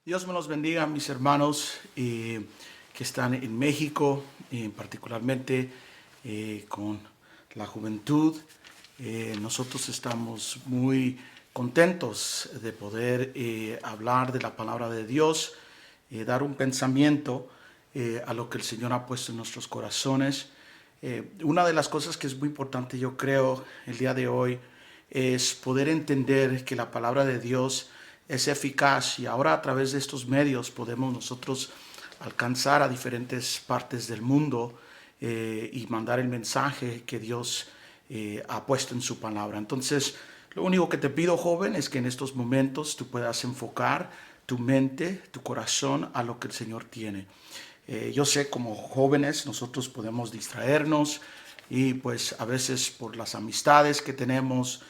Dios me los bendiga, mis hermanos que están en México, particularmente con la juventud. Nosotros estamos muy contentos de poder hablar de la palabra de Dios, dar un pensamiento a lo que el Señor ha puesto en nuestros corazones. Una de las cosas que es muy importante, yo creo, el día de hoy, es poder entender que la palabra de Dios es eficaz, y ahora a través de estos medios podemos nosotros alcanzar a diferentes partes del mundo y mandar el mensaje que Dios ha puesto en su palabra. Entonces, lo único que te pido, joven, es que en estos momentos tú puedas enfocar tu mente, tu corazón a lo que el Señor tiene. Yo sé, como jóvenes nosotros podemos distraernos y pues a veces por las amistades que tenemos,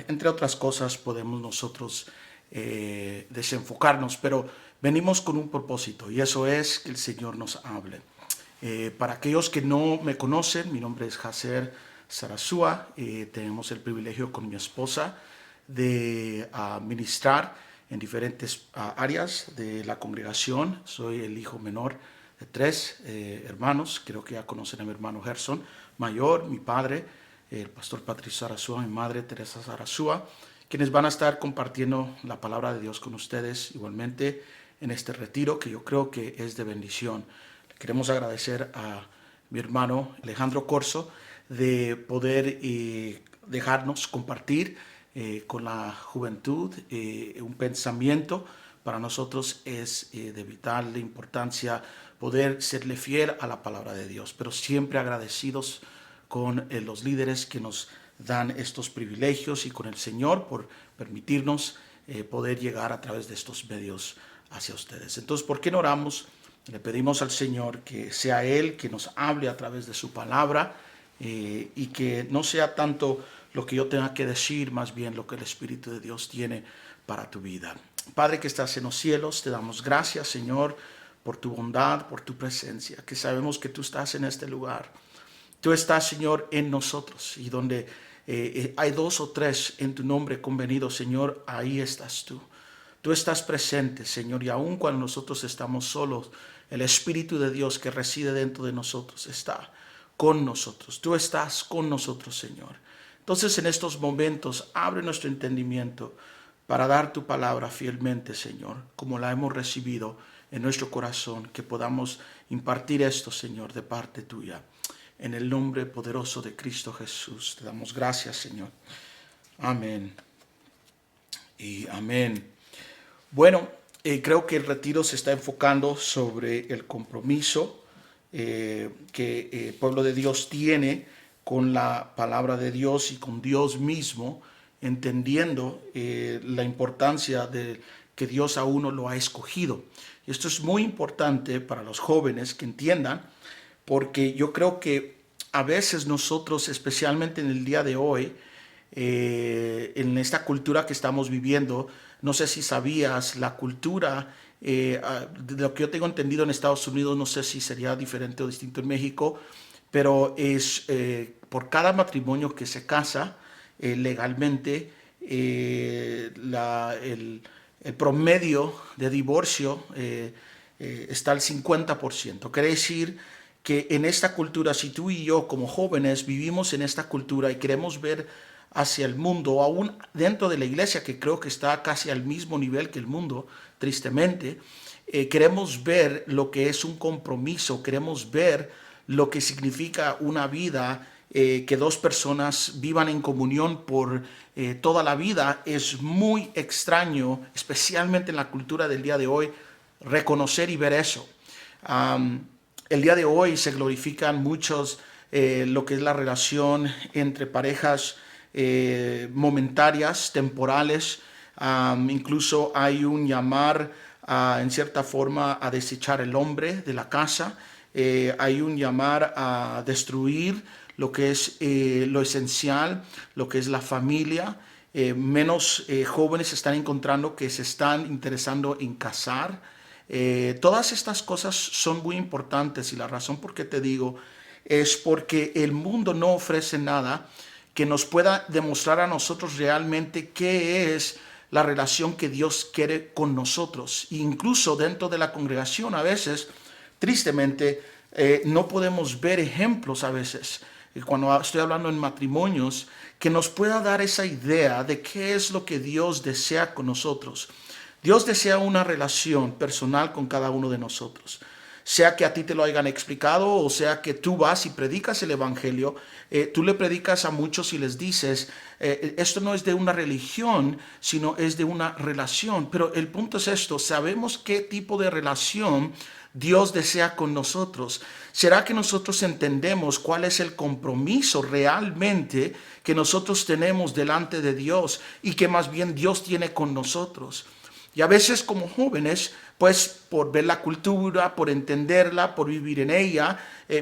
entre otras cosas, podemos nosotros desenfocarnos, pero venimos con un propósito, y eso es que el Señor nos hable. Para aquellos que no me conocen, mi nombre es Jaser Sarasúa. Tenemos el privilegio con mi esposa de ministrar en diferentes áreas de la congregación. Soy el hijo menor de tres hermanos. Creo que ya conocen a mi hermano Gerson mayor, mi padre, el pastor Patricio Sarasúa, mi madre Teresa Sarasúa, quienes van a estar compartiendo la palabra de Dios con ustedes igualmente en este retiro, que yo creo que es de bendición. Le queremos agradecer a mi hermano Alejandro Corso de poder dejarnos compartir con la juventud un pensamiento. Para nosotros es de vital importancia poder serle fiel a la palabra de Dios, pero siempre agradecidos con los líderes que nos dan estos privilegios y con el Señor por permitirnos poder llegar a través de estos medios hacia ustedes. Entonces, ¿por qué no oramos? Le pedimos al Señor que sea Él que nos hable a través de su palabra y que no sea tanto lo que yo tenga que decir, más bien lo que el Espíritu de Dios tiene para tu vida. Padre que estás en los cielos, te damos gracias, Señor, por tu bondad, por tu presencia, que sabemos que tú estás en este lugar. Tú estás, Señor, en nosotros, y donde hay dos o tres en tu nombre convenidos, Señor, ahí estás tú. Tú estás presente, Señor, y aun cuando nosotros estamos solos, el Espíritu de Dios que reside dentro de nosotros está con nosotros. Tú estás con nosotros, Señor. Entonces, en estos momentos, abre nuestro entendimiento para dar tu palabra fielmente, Señor, como la hemos recibido en nuestro corazón, que podamos impartir esto, Señor, de parte tuya. En el nombre poderoso de Cristo Jesús, te damos gracias, Señor. Amén y amén. Bueno, creo que el retiro se está enfocando sobre el compromiso que el pueblo de Dios tiene con la palabra de Dios y con Dios mismo, entendiendo la importancia de que Dios a uno lo ha escogido. Y esto es muy importante para los jóvenes que entiendan, porque yo creo que a veces nosotros, especialmente en el día de hoy, en esta cultura que estamos viviendo, no sé si sabías, la cultura, de lo que yo tengo entendido en Estados Unidos, no sé si sería diferente o distinto en México, pero es por cada matrimonio que se casa legalmente, el promedio de divorcio está al 50%. Quiere decir que en esta cultura, si tú y yo como jóvenes vivimos en esta cultura y queremos ver hacia el mundo, aún dentro de la iglesia, que creo que está casi al mismo nivel que el mundo, tristemente, queremos ver lo que es un compromiso, queremos ver lo que significa una vida, que dos personas vivan en comunión por toda la vida. Es muy extraño, especialmente en la cultura del día de hoy, reconocer y ver eso. El día de hoy se glorifican muchos lo que es la relación entre parejas momentarias, temporales. Incluso hay un llamar en cierta forma a desechar el hombre de la casa. Hay un llamar a destruir lo que es lo esencial, lo que es la familia. Menos jóvenes se están encontrando que se están interesando en casar. Todas estas cosas son muy importantes, y la razón por qué te digo es porque el mundo no ofrece nada que nos pueda demostrar a nosotros realmente qué es la relación que Dios quiere con nosotros. E incluso dentro de la congregación a veces, tristemente, no podemos ver ejemplos a veces, cuando estoy hablando en matrimonios, que nos pueda dar esa idea de qué es lo que Dios desea con nosotros. Dios desea una relación personal con cada uno de nosotros. Sea que a ti te lo hayan explicado o sea que tú vas y predicas el evangelio, tú le predicas a muchos y les dices, esto no es de una religión, sino es de una relación. Pero el punto es esto, sabemos qué tipo de relación Dios desea con nosotros. ¿Será que nosotros entendemos cuál es el compromiso realmente que nosotros tenemos delante de Dios y que más bien Dios tiene con nosotros? Y a veces como jóvenes, pues por ver la cultura, por entenderla, por vivir en ella,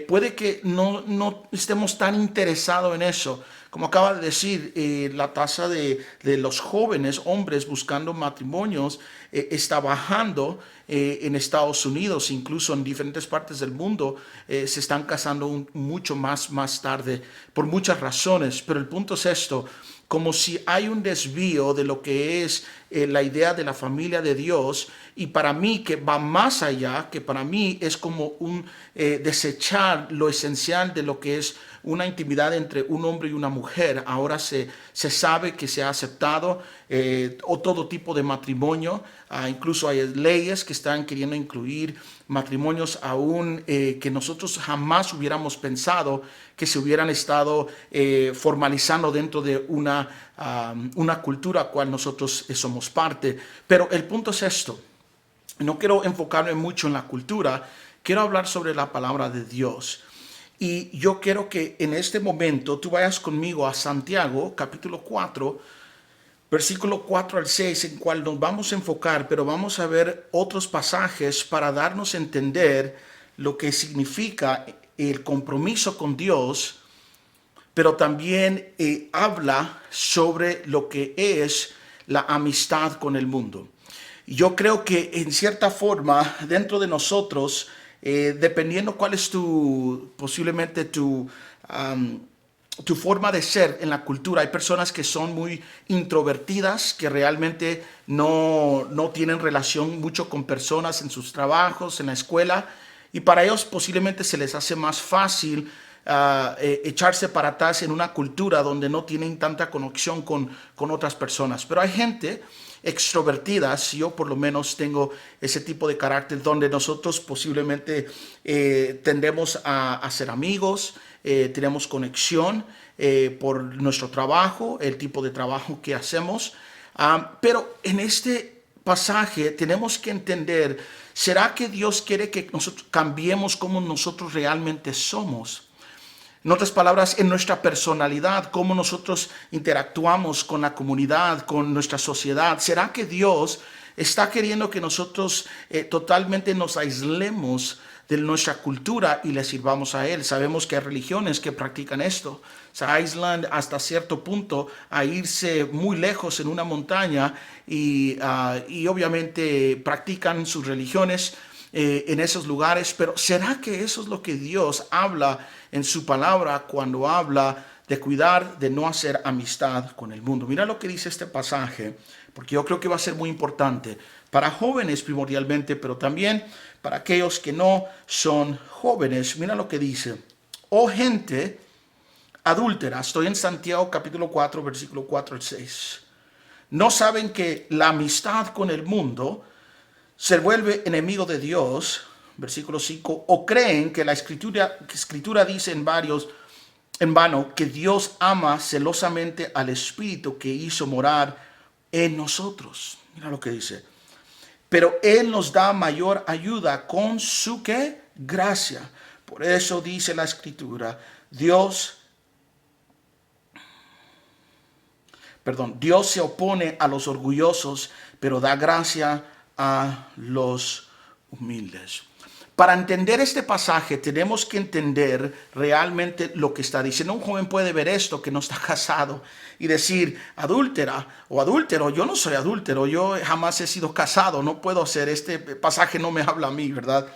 puede que no estemos tan interesados en eso. Como acaba de decir, la tasa de los jóvenes hombres buscando matrimonios está bajando en Estados Unidos, incluso en diferentes partes del mundo se están casando mucho más tarde por muchas razones. Pero el punto es esto, como si hay un desvío de lo que es la idea de la familia de Dios, y para mí que va más allá, que para mí es como un desechar lo esencial de lo que es una intimidad entre un hombre y una mujer. Ahora se sabe que se ha aceptado o todo tipo de matrimonio, incluso hay leyes que están queriendo incluir matrimonios aún que nosotros jamás hubiéramos pensado que se hubieran estado formalizando dentro de una cultura a cual nosotros somos parte. Pero el punto es esto, no quiero enfocarme mucho en la cultura, quiero hablar sobre la palabra de Dios. Y yo quiero que en este momento tú vayas conmigo a Santiago, capítulo 4, versículo 4 al 6, en cual nos vamos a enfocar, pero vamos a ver otros pasajes para darnos a entender lo que significa el compromiso con Dios, pero también habla sobre lo que es la amistad con el mundo. Yo creo que en cierta forma dentro de nosotros, dependiendo cuál es posiblemente tu forma de ser en la cultura, hay personas que son muy introvertidas, que realmente no tienen relación mucho con personas en sus trabajos, en la escuela, y para ellos posiblemente se les hace más fácil echarse para atrás en una cultura donde no tienen tanta conexión con otras personas. Pero hay gente extrovertidas, yo por lo menos tengo ese tipo de carácter donde nosotros posiblemente tendemos a hacer amigos, tenemos conexión por nuestro trabajo, el tipo de trabajo que hacemos, pero en este pasaje tenemos que entender, ¿será que Dios quiere que nosotros cambiemos como nosotros realmente somos? En otras palabras, en nuestra personalidad, cómo nosotros interactuamos con la comunidad, con nuestra sociedad. ¿Será que Dios está queriendo que nosotros totalmente nos aislemos de nuestra cultura y le sirvamos a Él? Sabemos que hay religiones que practican esto. Se aíslan hasta cierto punto a irse muy lejos en una montaña y obviamente practican sus religiones en esos lugares, pero ¿será que eso es lo que Dios habla en su palabra cuando habla de cuidar, de no hacer amistad con el mundo? Mira lo que dice este pasaje, porque yo creo que va a ser muy importante para jóvenes primordialmente, pero también para aquellos que no son jóvenes. Mira lo que dice: oh gente adúltera, estoy en Santiago capítulo 4, versículo 4 al 6. ¿No saben que la amistad con el mundo se vuelve enemigo de Dios? Versículo 5. ¿O creen que la escritura dice en vano que Dios ama celosamente al Espíritu que hizo morar en nosotros? Mira lo que dice. Pero Él nos da mayor ayuda con su ¿qué? Gracia. Por eso dice la escritura, Dios se opone a los orgullosos, pero da gracia a los humildes. Para entender este pasaje tenemos que entender realmente lo que está diciendo. Un joven puede ver esto, que no está casado, y decir: adúltera o adúltero. Yo no soy adúltero, yo jamás he sido casado, no puedo hacer, este pasaje no me habla a mí, ¿verdad?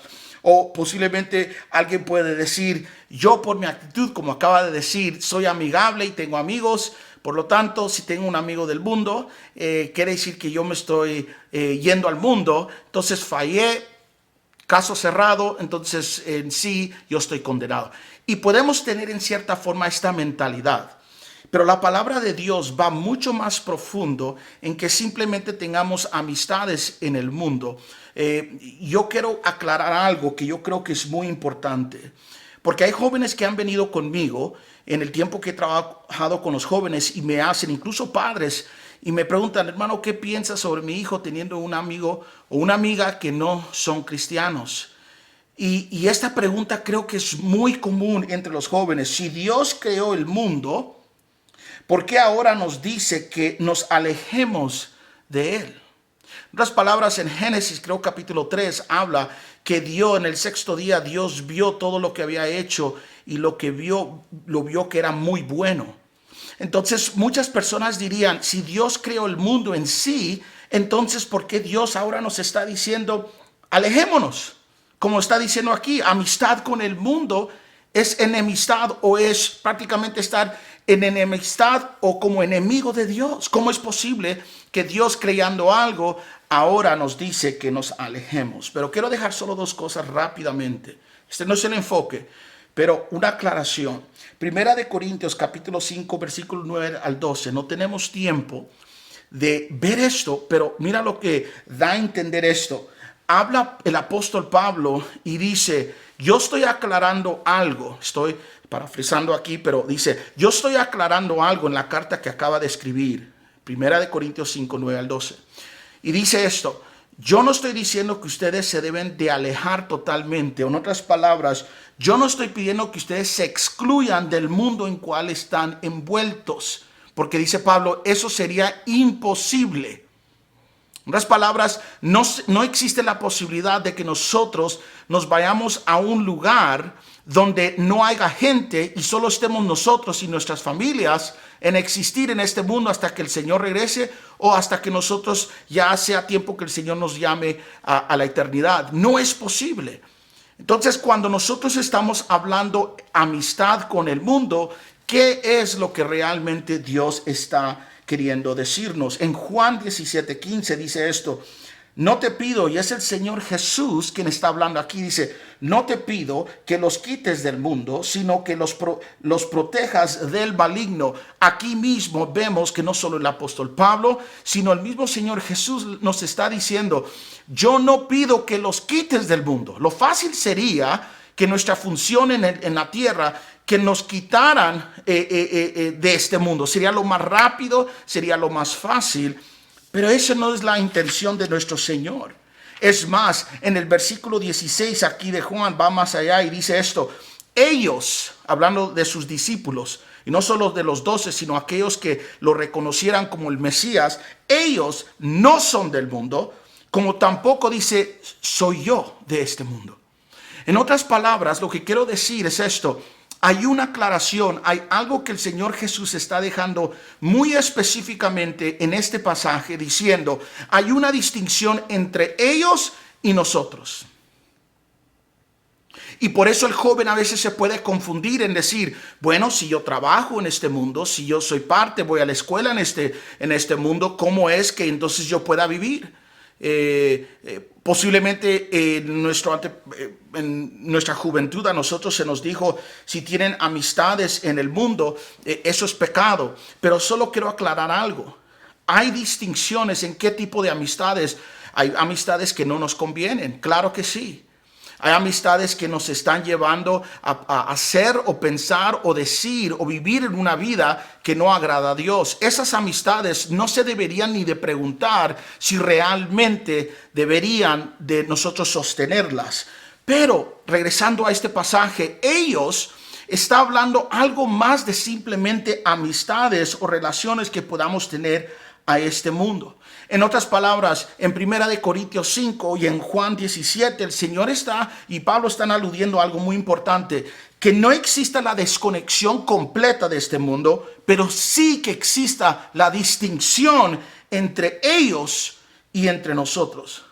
O posiblemente alguien puede decir: yo por mi actitud, como acaba de decir, soy amigable y tengo amigos, Por lo tanto, si tengo un amigo del mundo, quiere decir que yo me estoy yendo al mundo. Entonces fallé, caso cerrado, entonces en sí yo estoy condenado. Y podemos tener en cierta forma esta mentalidad. Pero la palabra de Dios va mucho más profundo en que simplemente tengamos amistades en el mundo. Yo quiero aclarar algo que yo creo que es muy importante. Porque hay jóvenes que han venido conmigo en el tiempo que he trabajado con los jóvenes y me hacen, incluso padres, y me preguntan, hermano, ¿qué piensas sobre mi hijo teniendo un amigo o una amiga que no son cristianos? Y esta pregunta creo que es muy común entre los jóvenes. Si Dios creó el mundo, ¿por qué ahora nos dice que nos alejemos de Él? En otras palabras, en Génesis, creo capítulo 3, habla que en el sexto día, Dios vio todo lo que había hecho y lo vio que era muy bueno. Entonces, muchas personas dirían, si Dios creó el mundo en sí, entonces, ¿por qué Dios ahora nos está diciendo, alejémonos? Como está diciendo aquí, amistad con el mundo es enemistad o es prácticamente estar en enemistad o como enemigo de Dios. ¿Cómo es posible que Dios creando algo ahora nos dice que nos alejemos? Pero quiero dejar solo dos cosas rápidamente. Este no es el enfoque, pero una aclaración. Primera de Corintios capítulo 5 versículo 9 al 12. No tenemos tiempo de ver esto, pero mira lo que da a entender esto. Habla el apóstol Pablo y dice, yo estoy aclarando algo, estoy parafraseando aquí, pero dice, yo estoy aclarando algo en la carta que acaba de escribir, Primera de Corintios 5, 9 al 12. Y dice esto, yo no estoy diciendo que ustedes se deben de alejar totalmente, o en otras palabras, yo no estoy pidiendo que ustedes se excluyan del mundo en cual están envueltos, porque dice Pablo, eso sería imposible. En otras palabras, no existe la posibilidad de que nosotros nos vayamos a un lugar donde no haya gente y solo estemos nosotros y nuestras familias en existir en este mundo hasta que el Señor regrese o hasta que nosotros ya sea tiempo que el Señor nos llame a la eternidad. No es posible. Entonces, cuando nosotros estamos hablando amistad con el mundo, ¿qué es lo que realmente Dios está queriendo decirnos? En Juan 17:15 dice esto, no te pido, y es el Señor Jesús quien está hablando aquí, dice, no te pido que los quites del mundo, sino que los protejas del maligno. Aquí mismo vemos que no solo el apóstol Pablo, sino el mismo Señor Jesús nos está diciendo, yo no pido que los quites del mundo. Lo fácil sería que nuestra función en la tierra, que nos quitaran de este mundo. Sería lo más rápido, sería lo más fácil, pero esa no es la intención de nuestro Señor. Es más, en el versículo 16 aquí de Juan va más allá y dice esto, ellos, hablando de sus discípulos, y no solo de los 12, sino aquellos que lo reconocieran como el Mesías, ellos no son del mundo, como tampoco dice, soy yo de este mundo. En otras palabras, lo que quiero decir es esto. Hay una aclaración, hay algo que el Señor Jesús está dejando muy específicamente en este pasaje diciendo, hay una distinción entre ellos y nosotros. Y por eso el joven a veces se puede confundir en decir, bueno, si yo trabajo en este mundo, si yo soy parte, voy a la escuela en este mundo, ¿cómo es que entonces yo pueda vivir? Posiblemente en nuestra juventud a nosotros se nos dijo, si tienen amistades en el mundo, eso es pecado. Pero solo quiero aclarar algo. Hay distinciones en qué tipo de amistades. Hay amistades que no nos convienen, claro que sí. Hay amistades que nos están llevando a hacer o pensar o decir o vivir en una vida que no agrada a Dios. Esas amistades no se deberían ni de preguntar si realmente deberían de nosotros sostenerlas. Pero regresando a este pasaje, ellos están hablando algo más de simplemente amistades o relaciones que podamos tener a este mundo. En otras palabras, en Primera de Corintios 5 y en Juan 17, el Señor y Pablo están aludiendo a algo muy importante, que no exista la desconexión completa de este mundo, pero sí que exista la distinción entre ellos y entre nosotros.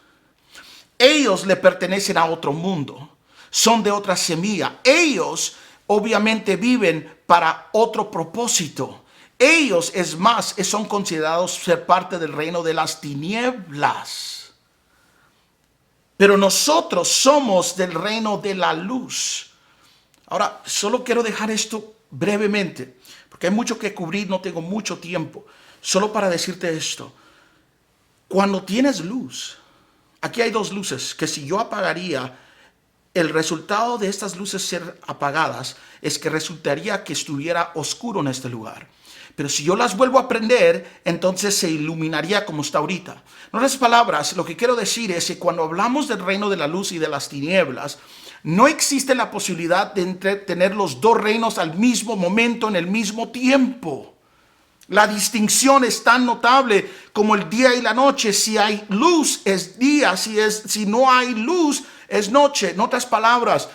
Ellos le pertenecen a otro mundo, son de otra semilla. Ellos obviamente viven para otro propósito. Ellos, es más, son considerados ser parte del reino de las tinieblas. Pero nosotros somos del reino de la luz. Ahora, solo quiero dejar esto brevemente, porque hay mucho que cubrir, no tengo mucho tiempo. Solo para decirte esto. Cuando tienes luz, aquí hay dos luces, que si yo apagaría, el resultado de estas luces ser apagadas es que resultaría que estuviera oscuro en este lugar. Pero si yo las vuelvo a prender, entonces se iluminaría como está ahorita. En otras palabras, lo que quiero decir es que cuando hablamos del reino de la luz y de las tinieblas, no existe la posibilidad de tener los dos reinos al mismo momento, en el mismo tiempo. La distinción es tan notable como el día y la noche. Si hay luz, es día. Si no hay luz, es noche. En otras palabras,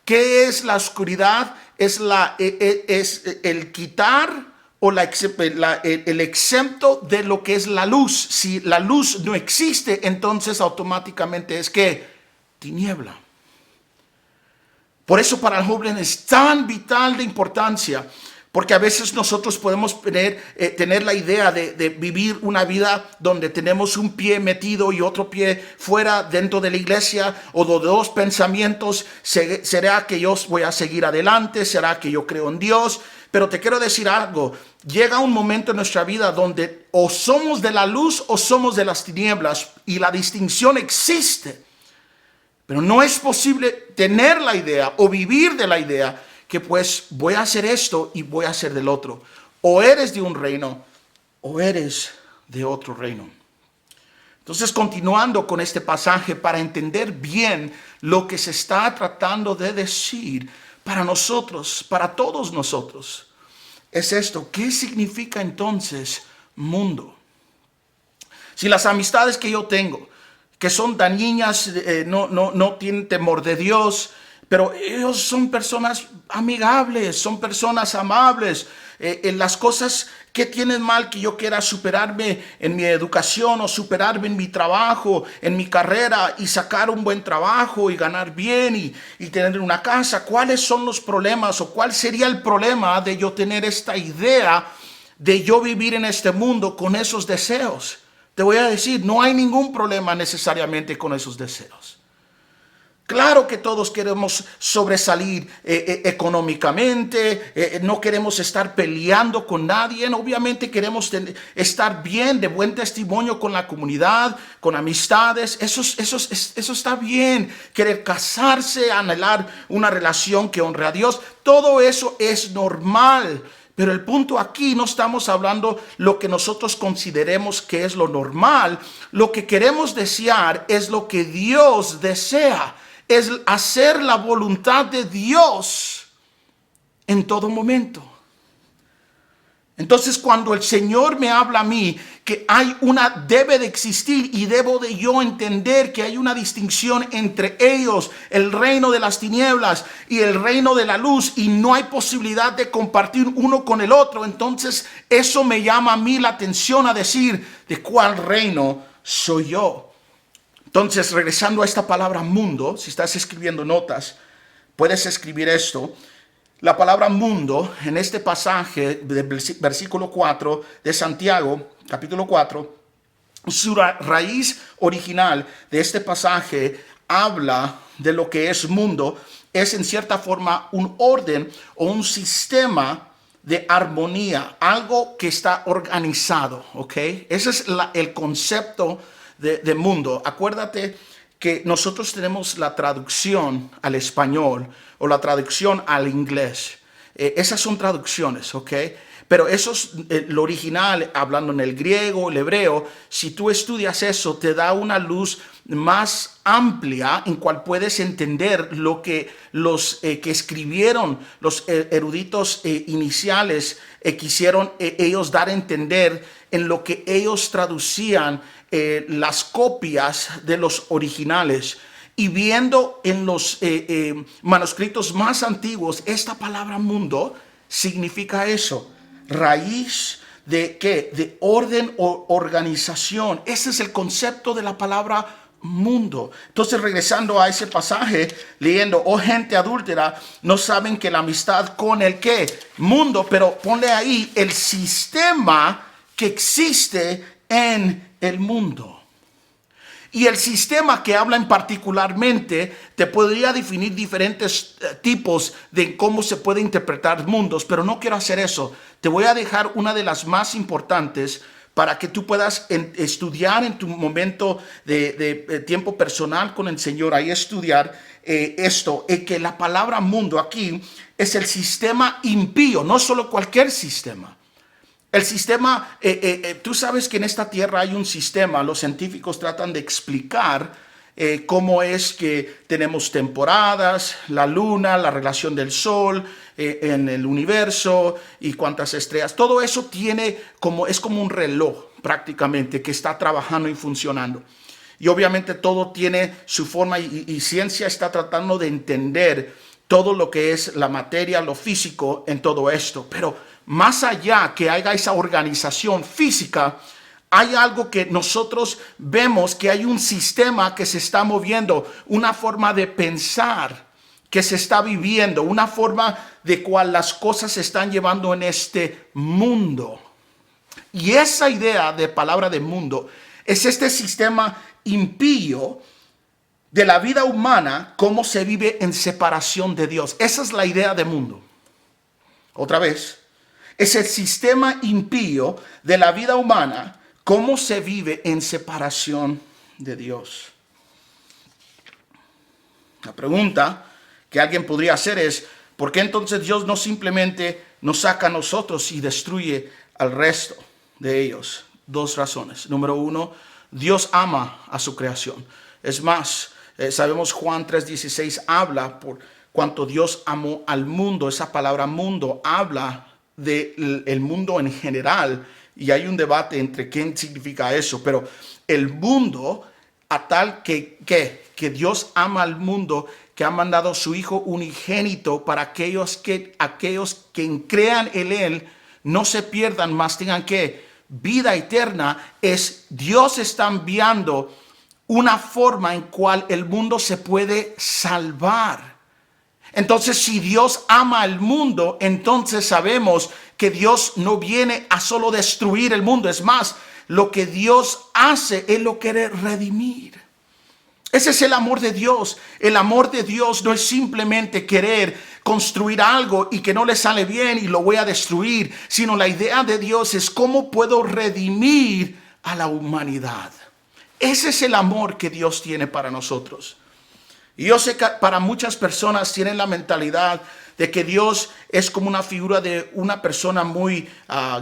¿qué es la oscuridad? Es el quitar o el exento de lo que es la luz. Si la luz no existe, entonces automáticamente es que tiniebla. Por eso para el joven es tan vital de importancia, porque a veces nosotros podemos tener la idea de vivir una vida donde tenemos un pie metido y otro pie fuera dentro de la iglesia, o de dos pensamientos. ¿Será que yo voy a seguir adelante? ¿Será que yo creo en Dios? Pero te quiero decir algo, llega un momento en nuestra vida donde o somos de la luz o somos de las tinieblas, y la distinción existe. Pero no es posible tener la idea o vivir de la idea que pues voy a hacer esto y voy a hacer del otro. O eres de un reino o eres de otro reino. Entonces, continuando con este pasaje, para entender bien lo que se está tratando de decir para nosotros, para todos nosotros, es esto. ¿Qué significa entonces mundo? Si las amistades que yo tengo, que son dañinas, no tienen temor de Dios, pero ellos son personas amigables, son personas amables. En las cosas que tienen mal que yo quiera superarme en mi educación, o superarme en mi trabajo, en mi carrera, y sacar un buen trabajo y ganar bien y tener una casa. ¿Cuáles son los problemas, o cuál sería el problema de yo tener esta idea de yo vivir en este mundo con esos deseos? Te voy a decir, no hay ningún problema necesariamente con esos deseos. Claro que todos queremos sobresalir económicamente, no queremos estar peleando con nadie, obviamente queremos estar bien, de buen testimonio con la comunidad, con amistades, eso está bien. Querer casarse, anhelar una relación que honre a Dios, todo eso es normal. Pero el punto aquí, no estamos hablando lo que nosotros consideremos que es lo normal. Lo que queremos desear es lo que Dios desea. Es hacer la voluntad de Dios en todo momento. Entonces, cuando el Señor me habla a mí que debe de existir, y debo de yo entender que hay una distinción entre ellos, el reino de las tinieblas y el reino de la luz, y no hay posibilidad de compartir uno con el otro, entonces eso me llama a mí la atención a decir, ¿de cuál reino soy yo? Entonces, regresando a esta palabra mundo, si estás escribiendo notas, puedes escribir esto. La palabra mundo en este pasaje del versículo 4 de Santiago, capítulo 4, su raíz original de este pasaje habla de lo que es mundo. Es en cierta forma un orden o un sistema de armonía, algo que está organizado, ¿ok? Ese es el concepto de mundo. Acuérdate que nosotros tenemos la traducción al español o la traducción al inglés. Esas son traducciones, ¿ok? Pero eso es lo original, hablando en el griego, el hebreo. Si tú estudias eso, te da una luz más amplia en cual puedes entender lo que los que escribieron, los eruditos iniciales, quisieron ellos dar a entender en lo que ellos traducían las copias de los originales. Y viendo en los manuscritos más antiguos, esta palabra mundo significa eso, raíz de ¿qué? De orden o organización. Ese es el concepto de la palabra mundo. Entonces, regresando a ese pasaje, leyendo, oh gente adúltera, no saben que la amistad con el ¿qué? Mundo, pero ponle ahí el sistema que existe en el mundo. Y el sistema que hablan particularmente te podría definir diferentes tipos de cómo se puede interpretar mundos, pero no quiero hacer eso. Te voy a dejar una de las más importantes para que tú puedas estudiar en tu momento de tiempo personal con el Señor, ahí estudiar esto, que la palabra mundo aquí es el sistema impío, no solo cualquier sistema. El sistema, tú sabes que en esta tierra hay un sistema, los científicos tratan de explicar cómo es que tenemos temporadas, la luna, la relación del sol en el universo y cuántas estrellas. Todo eso es como un reloj prácticamente que está trabajando y funcionando. Y obviamente todo tiene su forma y ciencia está tratando de entender todo lo que es la materia, lo físico en todo esto. Pero más allá que haya esa organización física, hay algo que nosotros vemos, que hay un sistema que se está moviendo, una forma de pensar que se está viviendo, una forma de cual las cosas se están llevando en este mundo. Y esa idea de palabra de mundo es este sistema impío de la vida humana, cómo se vive en separación de Dios. Esa es la idea de mundo. Otra vez, es el sistema impío de la vida humana, cómo se vive en separación de Dios. La pregunta que alguien podría hacer es, ¿por qué entonces Dios no simplemente nos saca a nosotros y destruye al resto de ellos? Dos razones. Número uno, Dios ama a su creación. Es más, sabemos Juan 3:16 habla por cuanto Dios amó al mundo. Esa palabra mundo habla del mundo en general y hay un debate entre qué significa eso, pero el mundo a tal que Dios ama al mundo, que ha mandado a su Hijo unigénito para aquellos que crean en Él no se pierdan, más tengan que vida eterna. Dios está enviando una forma en cual el mundo se puede salvar. Entonces, si Dios ama al mundo, entonces sabemos que Dios no viene a solo destruir el mundo. Es más, lo que Dios hace, Él lo quiere redimir. Ese es el amor de Dios. El amor de Dios no es simplemente querer construir algo y que no le sale bien y lo voy a destruir, sino la idea de Dios es cómo puedo redimir a la humanidad. Ese es el amor que Dios tiene para nosotros. Y yo sé que para muchas personas tienen la mentalidad de que Dios es como una figura de una persona muy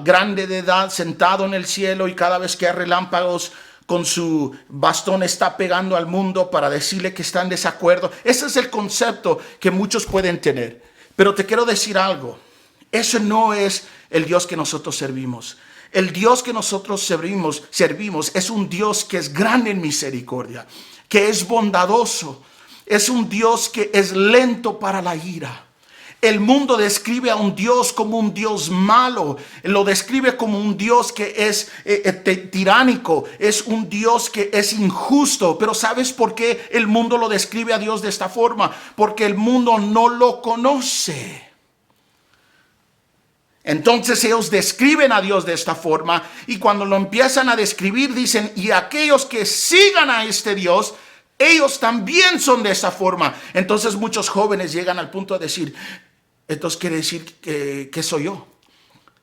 grande de edad, sentado en el cielo, y cada vez que hay relámpagos con su bastón está pegando al mundo para decirle que está en desacuerdo. Ese es el concepto que muchos pueden tener. Pero te quiero decir algo. Eso no es el Dios que nosotros servimos. El Dios que nosotros servimos es un Dios que es grande en misericordia, que es bondadoso. Es un Dios que es lento para la ira. El mundo describe a un Dios como un Dios malo. Lo describe como un Dios que es tiránico. Es un Dios que es injusto. Pero ¿sabes por qué el mundo lo describe a Dios de esta forma? Porque el mundo no lo conoce. Entonces ellos describen a Dios de esta forma. Y cuando lo empiezan a describir dicen, y aquellos que sigan a este Dios, ellos también son de esa forma. Entonces muchos jóvenes llegan al punto de decir, entonces quiere decir que soy yo.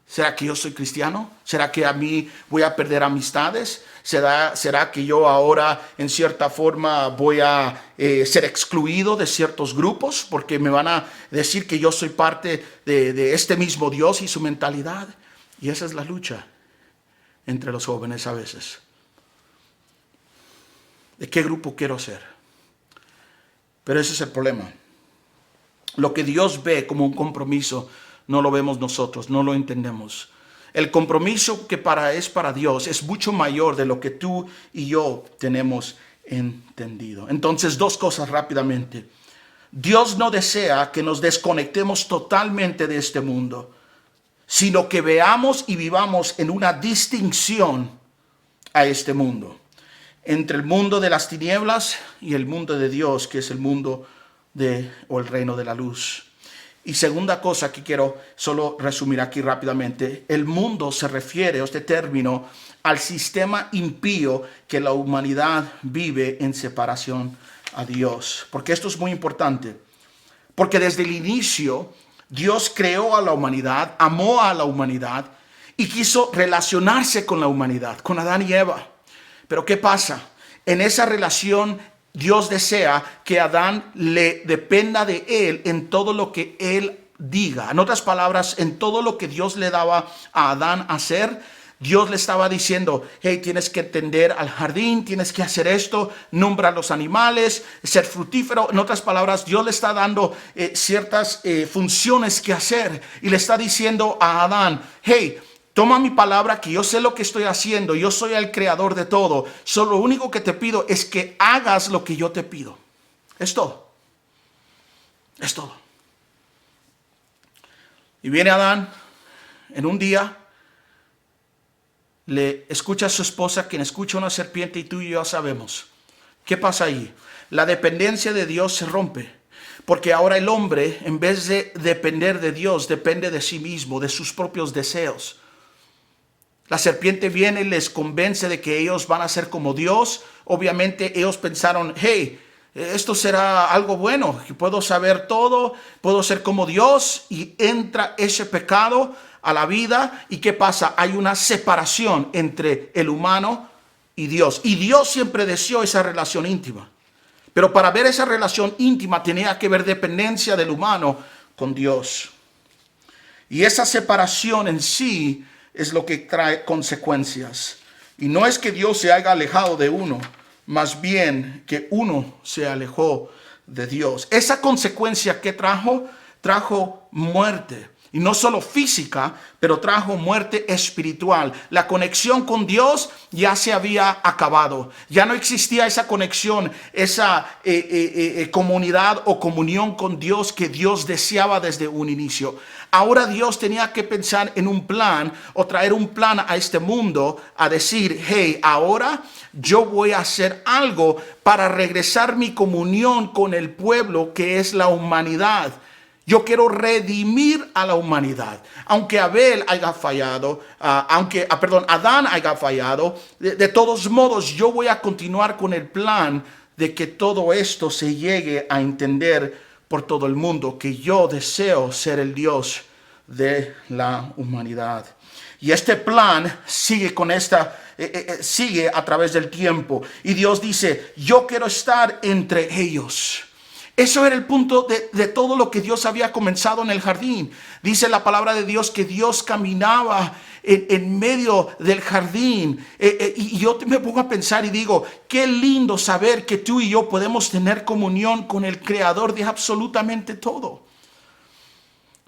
¿Será que yo soy cristiano? ¿Será que a mí voy a perder amistades? ¿Será que yo ahora en cierta forma voy a ser excluido de ciertos grupos? Porque me van a decir que yo soy parte de este mismo Dios y su mentalidad. Y esa es la lucha entre los jóvenes a veces. ¿De qué grupo quiero ser? Pero ese es el problema. Lo que Dios ve como un compromiso, no lo vemos nosotros, no lo entendemos. El compromiso que es para Dios es mucho mayor de lo que tú y yo tenemos entendido. Entonces, dos cosas rápidamente. Dios no desea que nos desconectemos totalmente de este mundo, sino que veamos y vivamos en una distinción a este mundo. entre el mundo de las tinieblas y el mundo de Dios, que es el mundo o el reino de la luz. Y segunda cosa que quiero solo resumir aquí rápidamente, el mundo se refiere, este término, al sistema impío que la humanidad vive en separación a Dios. Porque esto es muy importante. Porque desde el inicio Dios creó a la humanidad, amó a la humanidad y quiso relacionarse con la humanidad, con Adán y Eva. Pero ¿qué pasa? En esa relación Dios desea que Adán le dependa de él en todo lo que él diga. En otras palabras, en todo lo que Dios le daba a Adán hacer, Dios le estaba diciendo, hey, tienes que tender al jardín, tienes que hacer esto, nombrar los animales, ser fructífero. En otras palabras, Dios le está dando ciertas funciones que hacer y le está diciendo a Adán, hey, toma mi palabra que yo sé lo que estoy haciendo, yo soy el creador de todo. Solo lo único que te pido es que hagas lo que yo te pido. Es todo. Es todo. Y viene Adán en un día, le escucha a su esposa, quien escucha una serpiente, y tú y yo sabemos. ¿Qué pasa ahí? La dependencia de Dios se rompe. Porque ahora el hombre, en vez de depender de Dios, depende de sí mismo, de sus propios deseos. La serpiente viene y les convence de que ellos van a ser como Dios. Obviamente ellos pensaron, hey, esto será algo bueno, que puedo saber todo, puedo ser como Dios. Y entra ese pecado a la vida. ¿Y qué pasa? Hay una separación entre el humano y Dios. Y Dios siempre deseó esa relación íntima. Pero para ver esa relación íntima tenía que haber dependencia del humano con Dios. Y esa separación en sí es lo que trae consecuencias. Y no es que Dios se haya alejado de uno, más bien que uno se alejó de Dios. Esa consecuencia que trajo muerte. Y no solo física, pero trajo muerte espiritual. La conexión con Dios ya se había acabado. Ya no existía esa conexión, esa comunidad o comunión con Dios que Dios deseaba desde un inicio. Ahora Dios tenía que pensar en un plan o traer un plan a este mundo a decir, hey, ahora yo voy a hacer algo para regresar mi comunión con el pueblo que es la humanidad. Yo quiero redimir a la humanidad. Aunque Abel haya fallado, Adán haya fallado, de todos modos yo voy a continuar con el plan de que todo esto se llegue a entender por todo el mundo, que yo deseo ser el Dios de la humanidad. Y este plan sigue sigue a través del tiempo. Y Dios dice, yo quiero estar entre ellos. Eso era el punto de todo lo que Dios había comenzado en el jardín. Dice la palabra de Dios que Dios caminaba en medio del jardín. Y yo me pongo a pensar y digo, qué lindo saber que tú y yo podemos tener comunión con el Creador de absolutamente todo.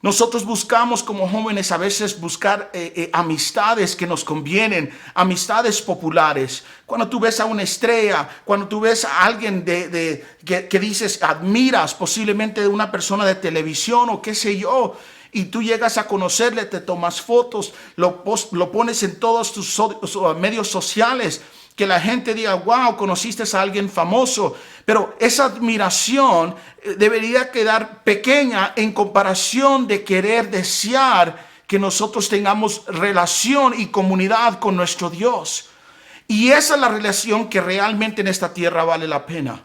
Nosotros buscamos como jóvenes a veces buscar amistades que nos convienen, amistades populares. Cuando tú ves a una estrella, cuando tú ves a alguien que dices, admiras posiblemente de una persona de televisión o qué sé yo, y tú llegas a conocerle, te tomas fotos, lo pones en todos tus medios sociales, que la gente diga, wow, conociste a alguien famoso. Pero esa admiración debería quedar pequeña en comparación de querer desear que nosotros tengamos relación y comunidad con nuestro Dios. Y esa es la relación que realmente en esta tierra vale la pena.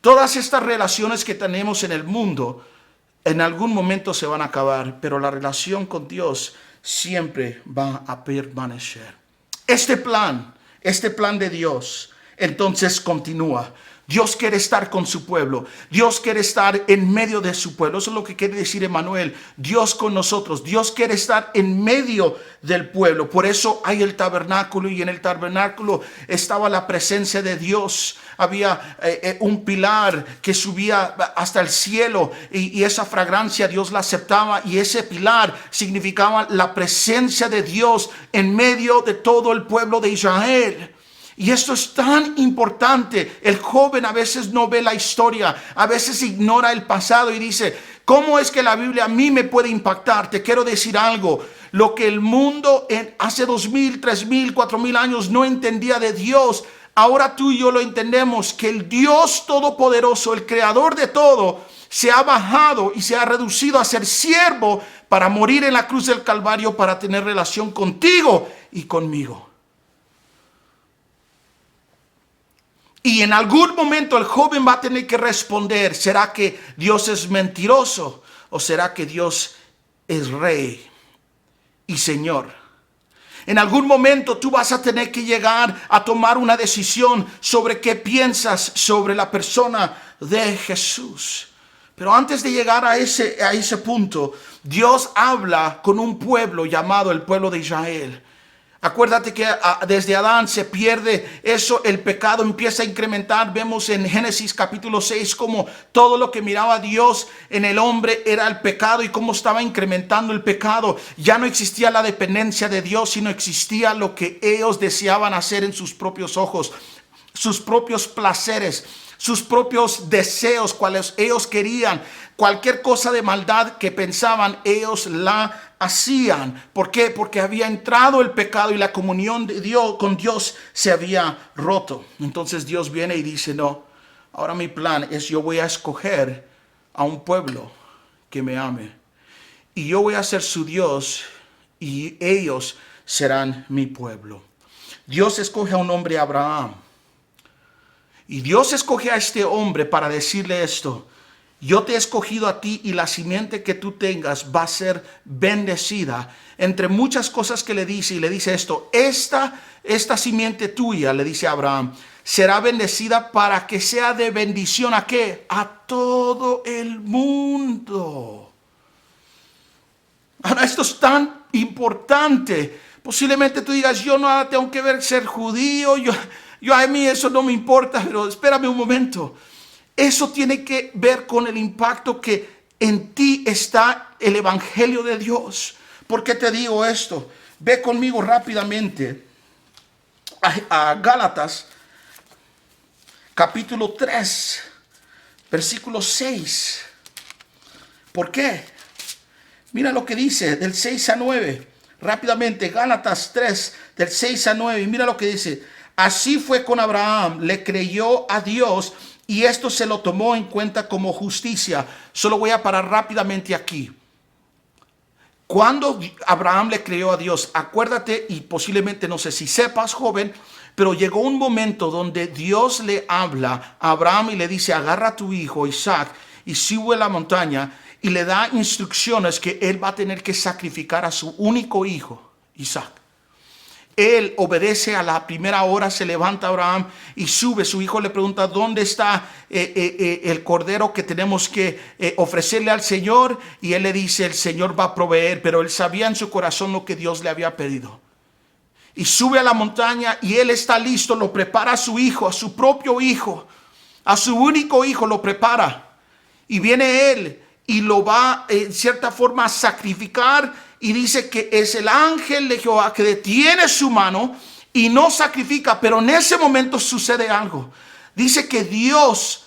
Todas estas relaciones que tenemos en el mundo en algún momento se van a acabar, pero la relación con Dios siempre va a permanecer. Este plan de Dios, entonces continúa. Dios quiere estar con su pueblo. Dios quiere estar en medio de su pueblo. Eso es lo que quiere decir Emmanuel. Dios con nosotros. Dios quiere estar en medio del pueblo. Por eso hay el tabernáculo, y en el tabernáculo estaba la presencia de Dios. Había un pilar que subía hasta el cielo, y esa fragancia Dios la aceptaba, y ese pilar significaba la presencia de Dios en medio de todo el pueblo de Israel. Y esto es tan importante. El joven a veces no ve la historia, a veces ignora el pasado y dice, ¿cómo es que la Biblia a mí me puede impactar? Te quiero decir algo. Lo que el mundo hace 2000, 3000, 4000 años no entendía de Dios, Ahora tú y yo lo entendemos, que el Dios Todopoderoso, el Creador de todo, se ha bajado y se ha reducido a ser siervo para morir en la cruz del Calvario, para tener relación contigo y conmigo. Y en algún momento el joven va a tener que responder, ¿será que Dios es mentiroso o será que Dios es Rey y Señor? En algún momento tú vas a tener que llegar a tomar una decisión sobre qué piensas sobre la persona de Jesús. Pero antes de llegar a ese punto, Dios habla con un pueblo llamado el pueblo de Israel. Acuérdate que desde Adán se pierde eso, el pecado empieza a incrementar. Vemos en Génesis capítulo 6 como todo lo que miraba Dios en el hombre era el pecado y cómo estaba incrementando el pecado. Ya no existía la dependencia de Dios, sino existía lo que ellos deseaban hacer en sus propios ojos, sus propios placeres, sus propios deseos, cuales ellos querían. Cualquier cosa de maldad que pensaban, ellos la hacían. ¿Por qué? Porque había entrado el pecado y la comunión de Dios con Dios se había roto. Entonces Dios viene y dice, no, ahora mi plan es yo voy a escoger a un pueblo que me ame. Y yo voy a ser su Dios y ellos serán mi pueblo. Dios escoge a un hombre, Abraham. Y Dios escoge a este hombre para decirle esto: yo te he escogido a ti y la simiente que tú tengas va a ser bendecida. Entre muchas cosas que le dice, y le dice esto: esta simiente tuya, le dice a Abraham, será bendecida para que sea de bendición ¿a qué? A todo el mundo. Ahora, esto es tan importante. Posiblemente tú digas, yo no tengo que ver ser judío, yo a mí eso no me importa, pero espérame un momento. Eso tiene que ver con el impacto que en ti está el evangelio de Dios. ¿Por qué te digo esto? Ve conmigo rápidamente a Gálatas, capítulo 3, versículo 6. ¿Por qué? Mira lo que dice del 6 a 9. Rápidamente, Gálatas 3, del 6 a 9. Y mira lo que dice. Así fue con Abraham, le creyó a Dios y esto se lo tomó en cuenta como justicia. Solo voy a parar rápidamente aquí. Cuando Abraham le creyó a Dios, acuérdate, y posiblemente no sé si sepas, joven, pero llegó un momento donde Dios le habla a Abraham y le dice, agarra a tu hijo Isaac y sube a la montaña, y le da instrucciones que él va a tener que sacrificar a su único hijo, Isaac. Él obedece a la primera hora, se levanta Abraham y sube. Su hijo le pregunta, ¿dónde está el cordero que tenemos que ofrecerle al Señor? Y él le dice, el Señor va a proveer, pero él sabía en su corazón lo que Dios le había pedido. Y sube a la montaña y él está listo, lo prepara a su hijo, a su propio hijo, a su único hijo lo prepara. Y viene él y lo va en cierta forma a sacrificar. Y dice que es el ángel de Jehová que detiene su mano y no sacrifica. Pero en ese momento sucede algo. Dice que Dios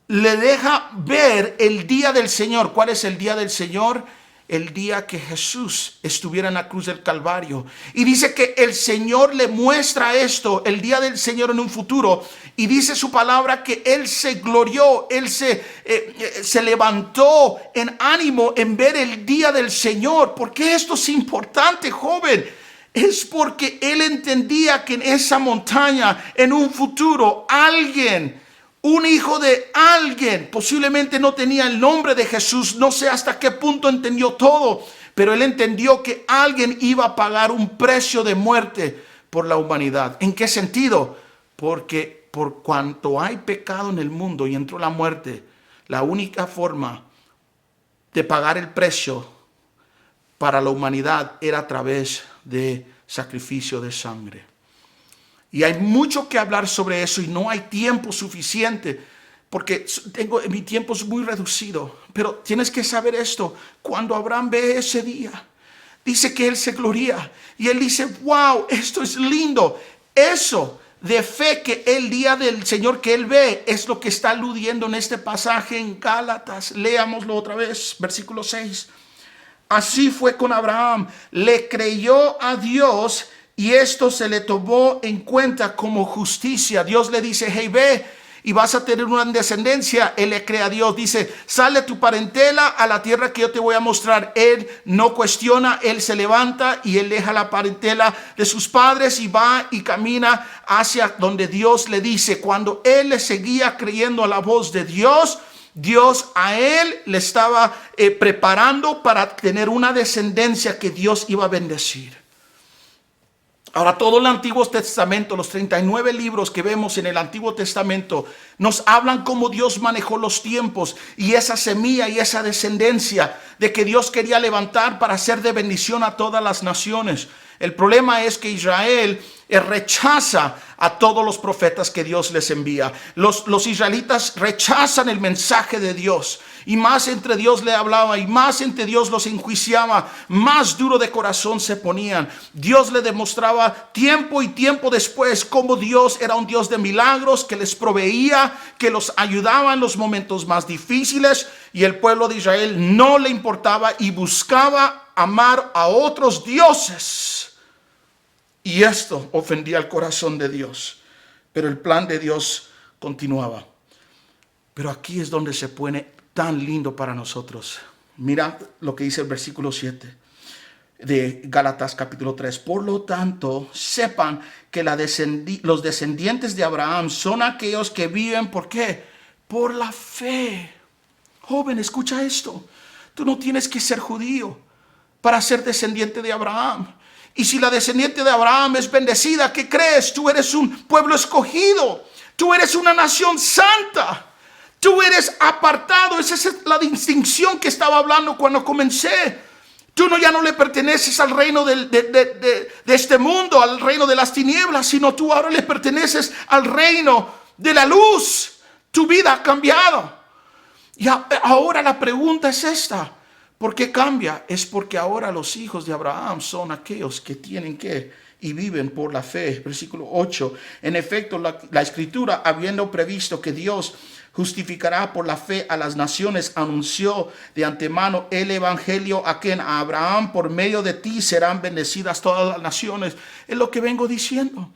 le deja ver el día del Señor. ¿Cuál es el día del Señor? El día que Jesús estuviera en la cruz del Calvario. Y dice que el Señor le muestra esto, el día del Señor en un futuro. Y dice su palabra que Él se glorió, Él se levantó en ánimo en ver el día del Señor. ¿Por qué esto es importante, joven? Es porque Él entendía que en esa montaña, en un futuro, alguien, un hijo de alguien, posiblemente no tenía el nombre de Jesús, no sé hasta qué punto entendió todo, pero él entendió que alguien iba a pagar un precio de muerte por la humanidad. ¿En qué sentido? Porque por cuanto hay pecado en el mundo y entró la muerte, la única forma de pagar el precio para la humanidad era a través de sacrificio de sangre. Y hay mucho que hablar sobre eso y no hay tiempo suficiente porque mi tiempo es muy reducido. Pero tienes que saber esto. Cuando Abraham ve ese día, dice que él se gloria y él dice, wow, esto es lindo. Eso de fe que el día del Señor que él ve es lo que está aludiendo en este pasaje en Gálatas. Leámoslo otra vez, versículo 6. Así fue con Abraham. Le creyó a Dios y esto se le tomó en cuenta como justicia. Dios le dice, hey, ve y vas a tener una descendencia. Él le cree a Dios, dice, sale tu parentela a la tierra que yo te voy a mostrar. Él no cuestiona, él se levanta y él deja la parentela de sus padres y va y camina hacia donde Dios le dice. Cuando él le seguía creyendo a la voz de Dios, Dios a él le estaba preparando para tener una descendencia que Dios iba a bendecir. Ahora, todo el Antiguo Testamento, los 39 libros que vemos en el Antiguo Testamento, nos hablan cómo Dios manejó los tiempos y esa semilla y esa descendencia de que Dios quería levantar para ser de bendición a todas las naciones. El problema es que Israel rechaza a todos los profetas que Dios les envía. Los israelitas rechazan el mensaje de Dios. Y más entre Dios le hablaba y más entre Dios los enjuiciaba, más duro de corazón se ponían. Dios le demostraba tiempo y tiempo después cómo Dios era un Dios de milagros, que les proveía, que los ayudaba en los momentos más difíciles. Y el pueblo de Israel no le importaba y buscaba amar a otros dioses. Y esto ofendía el corazón de Dios. Pero el plan de Dios continuaba. Pero aquí es donde se pone tan lindo para nosotros. Mira lo que dice el versículo 7 de Gálatas capítulo 3. Por lo tanto, sepan que los descendientes de Abraham son aquellos que viven, ¿por qué? Por la fe. Joven, escucha esto. Tú no tienes que ser judío para ser descendiente de Abraham. Y si la descendiente de Abraham es bendecida, ¿qué crees? Tú eres un pueblo escogido. Tú eres una nación santa. Tú eres apartado. Esa es la distinción que estaba hablando cuando comencé. Tú ya no le perteneces al reino de este mundo, al reino de las tinieblas, sino tú ahora le perteneces al reino de la luz. Tu vida ha cambiado. Y ahora la pregunta es esta. ¿Por qué cambia? Es porque ahora los hijos de Abraham son aquellos que tienen que y viven por la fe. Versículo 8. En efecto, la escritura, habiendo previsto que Dios justificará por la fe a las naciones, anunció de antemano el evangelio a quien a Abraham, por medio de ti serán bendecidas todas las naciones. Es lo que vengo diciendo.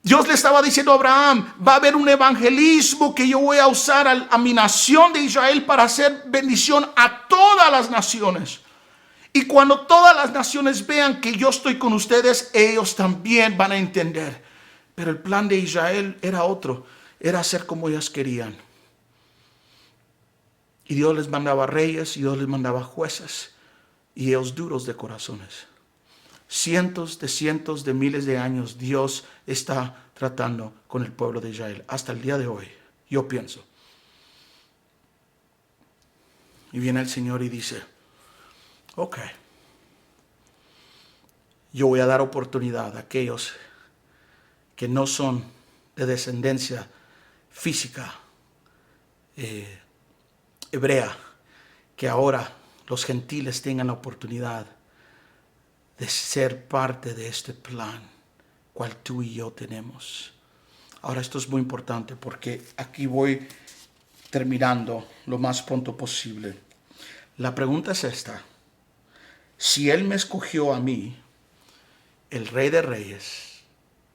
Dios le estaba diciendo a Abraham, va a haber un evangelismo que yo voy a usar a mi nación de Israel para hacer bendición a todas las naciones. Y cuando todas las naciones vean que yo estoy con ustedes, ellos también van a entender. Pero el plan de Israel era otro, era hacer como ellos querían. Y Dios les mandaba reyes, y Dios les mandaba jueces, y ellos duros de corazones. Cientos de miles de años Dios está tratando con el pueblo de Israel hasta el día de hoy, yo pienso. Y viene el Señor y dice, ok, yo voy a dar oportunidad a aquellos que no son de descendencia física hebrea, que ahora los gentiles tengan la oportunidad de ser parte de este plan, cual tú y yo tenemos. Ahora esto es muy importante porque aquí voy terminando lo más pronto posible. La pregunta es esta. Si Él me escogió a mí, el Rey de Reyes,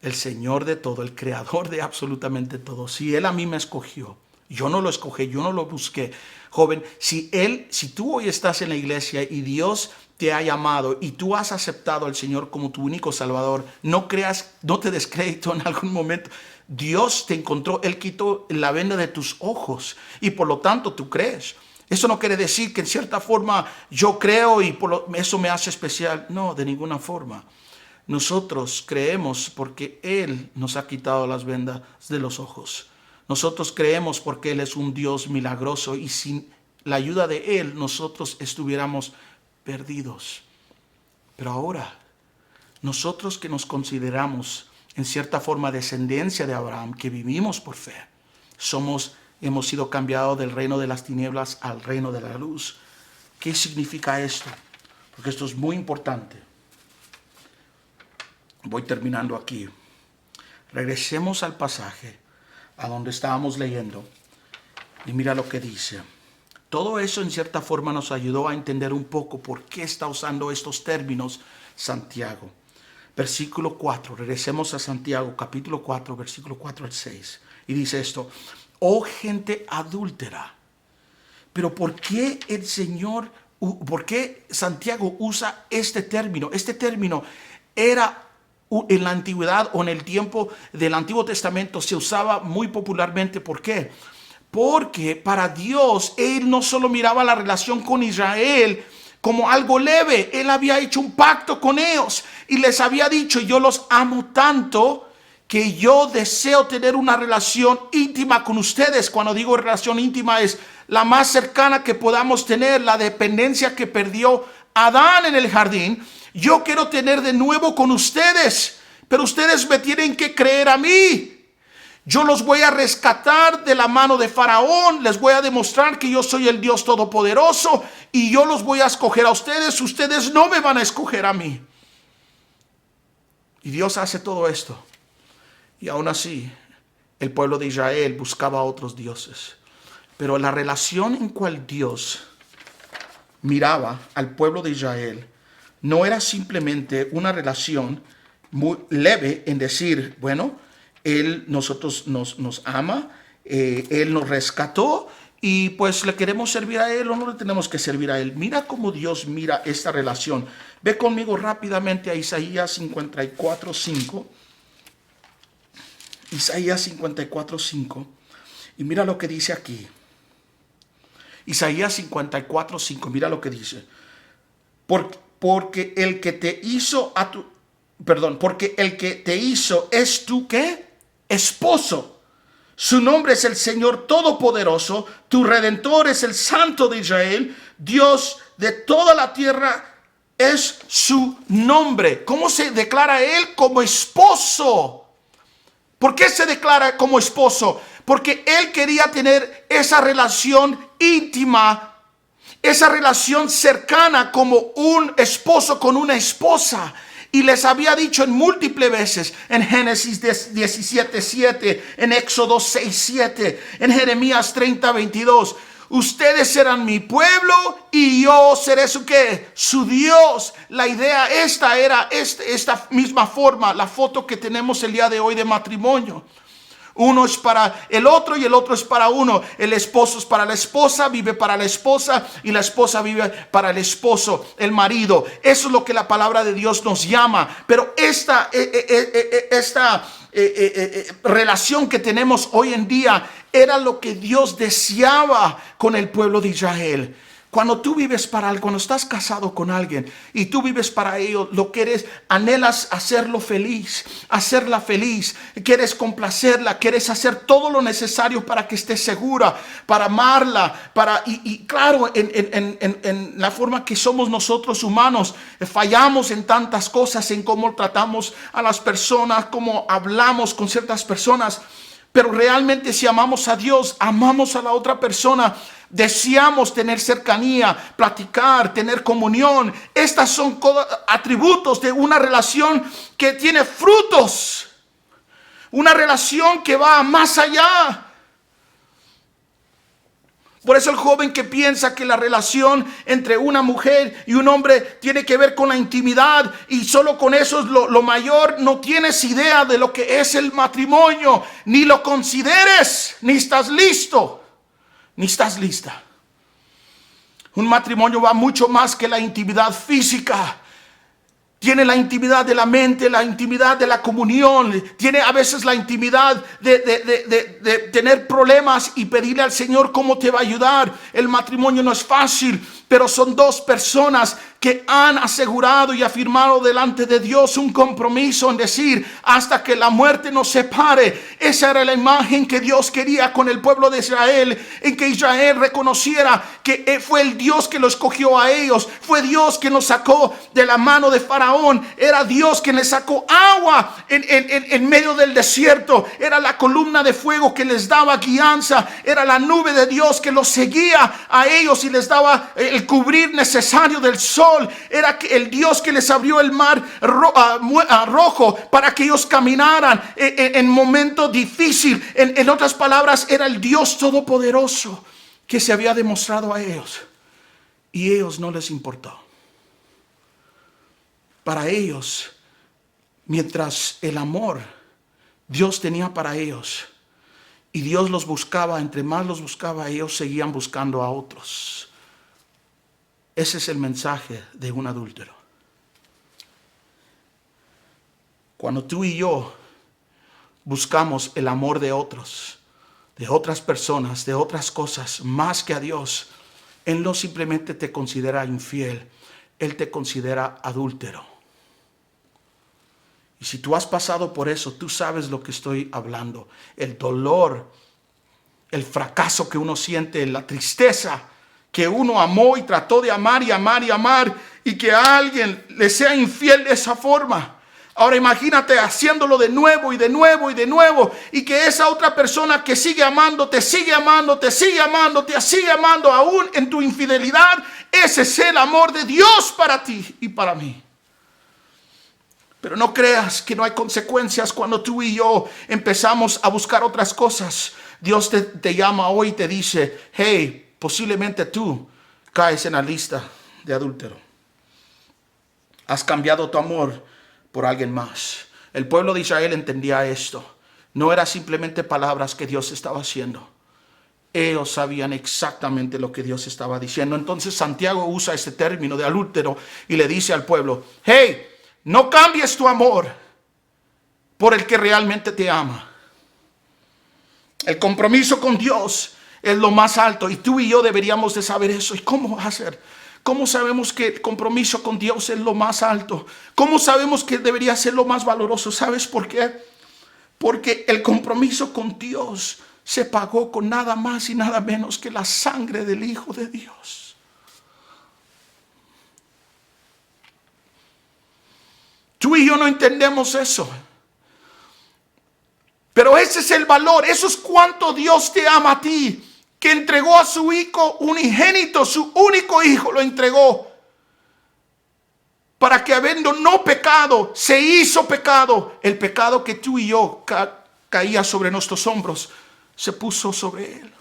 el Señor de todo, el Creador de absolutamente todo, si Él a mí me escogió, yo no lo escogí, yo no lo busqué. Joven, si tú hoy estás en la iglesia y Dios te ha llamado y tú has aceptado al Señor como tu único Salvador, no te des crédito en algún momento. Dios te encontró, Él quitó la venda de tus ojos y por lo tanto tú crees. Eso no quiere decir que en cierta forma yo creo y eso me hace especial. No, de ninguna forma. Nosotros creemos porque Él nos ha quitado las vendas de los ojos. Nosotros creemos porque Él es un Dios milagroso y sin la ayuda de Él nosotros estuviéramos perdidos. Pero ahora, nosotros que nos consideramos en cierta forma descendencia de Abraham, que vivimos por fe, hemos sido cambiados del reino de las tinieblas al reino de la luz. ¿Qué significa esto? Porque esto es muy importante. Voy terminando aquí. Regresemos al pasaje a donde estábamos leyendo y mira lo que dice. Todo eso en cierta forma nos ayudó a entender un poco por qué está usando estos términos Santiago. versículo 4. Regresemos a Santiago, capítulo 4, versículo 4 al 6. Y dice esto: oh gente adúltera. Pero ¿por qué el Señor, por qué Santiago usa este término? Este término era en la antigüedad o en el tiempo del Antiguo Testamento se usaba muy popularmente. ¿Por qué? Porque para Dios, Él no solo miraba la relación con Israel como algo leve. Él había hecho un pacto con ellos y les había dicho: yo los amo tanto que yo deseo tener una relación íntima con ustedes. Cuando digo relación íntima, es la más cercana que podamos tener, la dependencia que perdió Adán en el jardín. Yo quiero tener de nuevo con ustedes, pero ustedes me tienen que creer a mí. Yo los voy a rescatar de la mano de Faraón, les voy a demostrar que yo soy el Dios Todopoderoso y yo los voy a escoger a ustedes. Ustedes no me van a escoger a mí. Y Dios hace todo esto. Y aún así, el pueblo de Israel buscaba a otros dioses. Pero la relación en cual Dios miraba al pueblo de Israel no era simplemente una relación muy leve en decir, bueno, Él nos ama, Él nos rescató y pues le queremos servir a Él o no le tenemos que servir a Él. Mira cómo Dios mira esta relación. Ve conmigo rápidamente a Isaías 54:5. Isaías 54:5. Y mira lo que dice aquí. Isaías 54:5. Mira lo que dice. Porque el que te hizo porque el que te hizo es tu ¿qué? Esposo. Su nombre es el Señor Todopoderoso. Tu Redentor es el Santo de Israel. Dios de toda la tierra es su nombre. ¿Cómo se declara Él? Como esposo. ¿Por qué se declara como esposo? Porque Él quería tener esa relación íntima, esa relación cercana como un esposo con una esposa. Y les había dicho en múltiples veces, en Génesis 17:7, en Éxodo 6:7, en Jeremías 30:22. Ustedes serán mi pueblo y yo seré su ¿qué? Su Dios. La idea esta era esta misma forma, la foto que tenemos el día de hoy de matrimonio. Uno es para el otro y el otro es para uno. El esposo es para la esposa, vive para la esposa y la esposa vive para el esposo, el marido. Eso es lo que la palabra de Dios nos llama. Pero esta relación que tenemos hoy en día era lo que Dios deseaba con el pueblo de Israel. Cuando tú vives para alguien, cuando estás casado con alguien y tú vives para ellos, lo que eres, anhelas hacerlo feliz, hacerla feliz, quieres complacerla, quieres hacer todo lo necesario para que esté segura, para amarla, y claro, en la forma que somos nosotros humanos, fallamos en tantas cosas, en cómo tratamos a las personas, cómo hablamos con ciertas personas. Pero realmente si amamos a Dios, amamos a la otra persona, deseamos tener cercanía, platicar, tener comunión. Estas son atributos de una relación que tiene frutos. Una relación que va más allá. Por eso el joven que piensa que la relación entre una mujer y un hombre tiene que ver con la intimidad y solo con eso es lo mayor, no tienes idea de lo que es el matrimonio, ni lo consideres, ni estás listo, ni estás lista. Un matrimonio va mucho más que la intimidad física. Tiene la intimidad de la mente, la intimidad de la comunión. Tiene a veces la intimidad de tener problemas y pedirle al Señor cómo te va a ayudar. El matrimonio no es fácil, pero son dos personas que han asegurado y afirmado delante de Dios un compromiso en decir, hasta que la muerte nos separe. Esa era la imagen que Dios quería con el pueblo de Israel, en que Israel reconociera que fue el Dios que lo escogió a ellos, fue Dios que nos sacó de la mano de Faraón, era Dios que les sacó agua en medio del desierto, era la columna de fuego que les daba guianza, era la nube de Dios que los seguía a ellos y les daba el cubrir necesario del sol. Era el Dios que les abrió el mar rojo para que ellos caminaran en momentos difíciles. En otras palabras, era el Dios todopoderoso que se había demostrado a ellos y ellos no les importó. Para ellos mientras el amor Dios tenía para ellos y Dios los buscaba, entre más los buscaba, ellos seguían buscando a otros. Ese es el mensaje de un adúltero. Cuando tú y yo buscamos el amor de otros, de otras personas, de otras cosas, más que a Dios, Él no simplemente te considera infiel, Él te considera adúltero. Y si tú has pasado por eso, tú sabes lo que estoy hablando. El dolor, el fracaso que uno siente, la tristeza que uno amó y trató de amar y amar y amar, y que a alguien le sea infiel de esa forma. Ahora imagínate haciéndolo de nuevo y de nuevo y de nuevo, y que esa otra persona que sigue amando, te sigue amando, te sigue amando, te sigue amando aún en tu infidelidad. Ese es el amor de Dios para ti y para mí. Pero no creas que no hay consecuencias cuando tú y yo empezamos a buscar otras cosas. Dios te llama hoy y te dice, hey, posiblemente tú caes en la lista de adúltero. Has cambiado tu amor por alguien más. El pueblo de Israel entendía esto. No era simplemente palabras que Dios estaba haciendo. Ellos sabían exactamente lo que Dios estaba diciendo. Entonces Santiago usa este término de adúltero y le dice al pueblo, hey, no cambies tu amor por el que realmente te ama. El compromiso con Dios es lo más alto y tú y yo deberíamos de saber eso. ¿Y cómo va a ser? ¿Cómo sabemos que el compromiso con Dios es lo más alto? ¿Cómo sabemos que debería ser lo más valoroso? ¿Sabes por qué? Porque el compromiso con Dios se pagó con nada más y nada menos que la sangre del Hijo de Dios. Tú y yo no entendemos eso. Pero ese es el valor. Eso es cuánto Dios te ama a ti. Que entregó a su Hijo unigénito, su único Hijo lo entregó. Para que habiendo no pecado, se hizo pecado. El pecado que tú y yo caía sobre nuestros hombros, se puso sobre Él.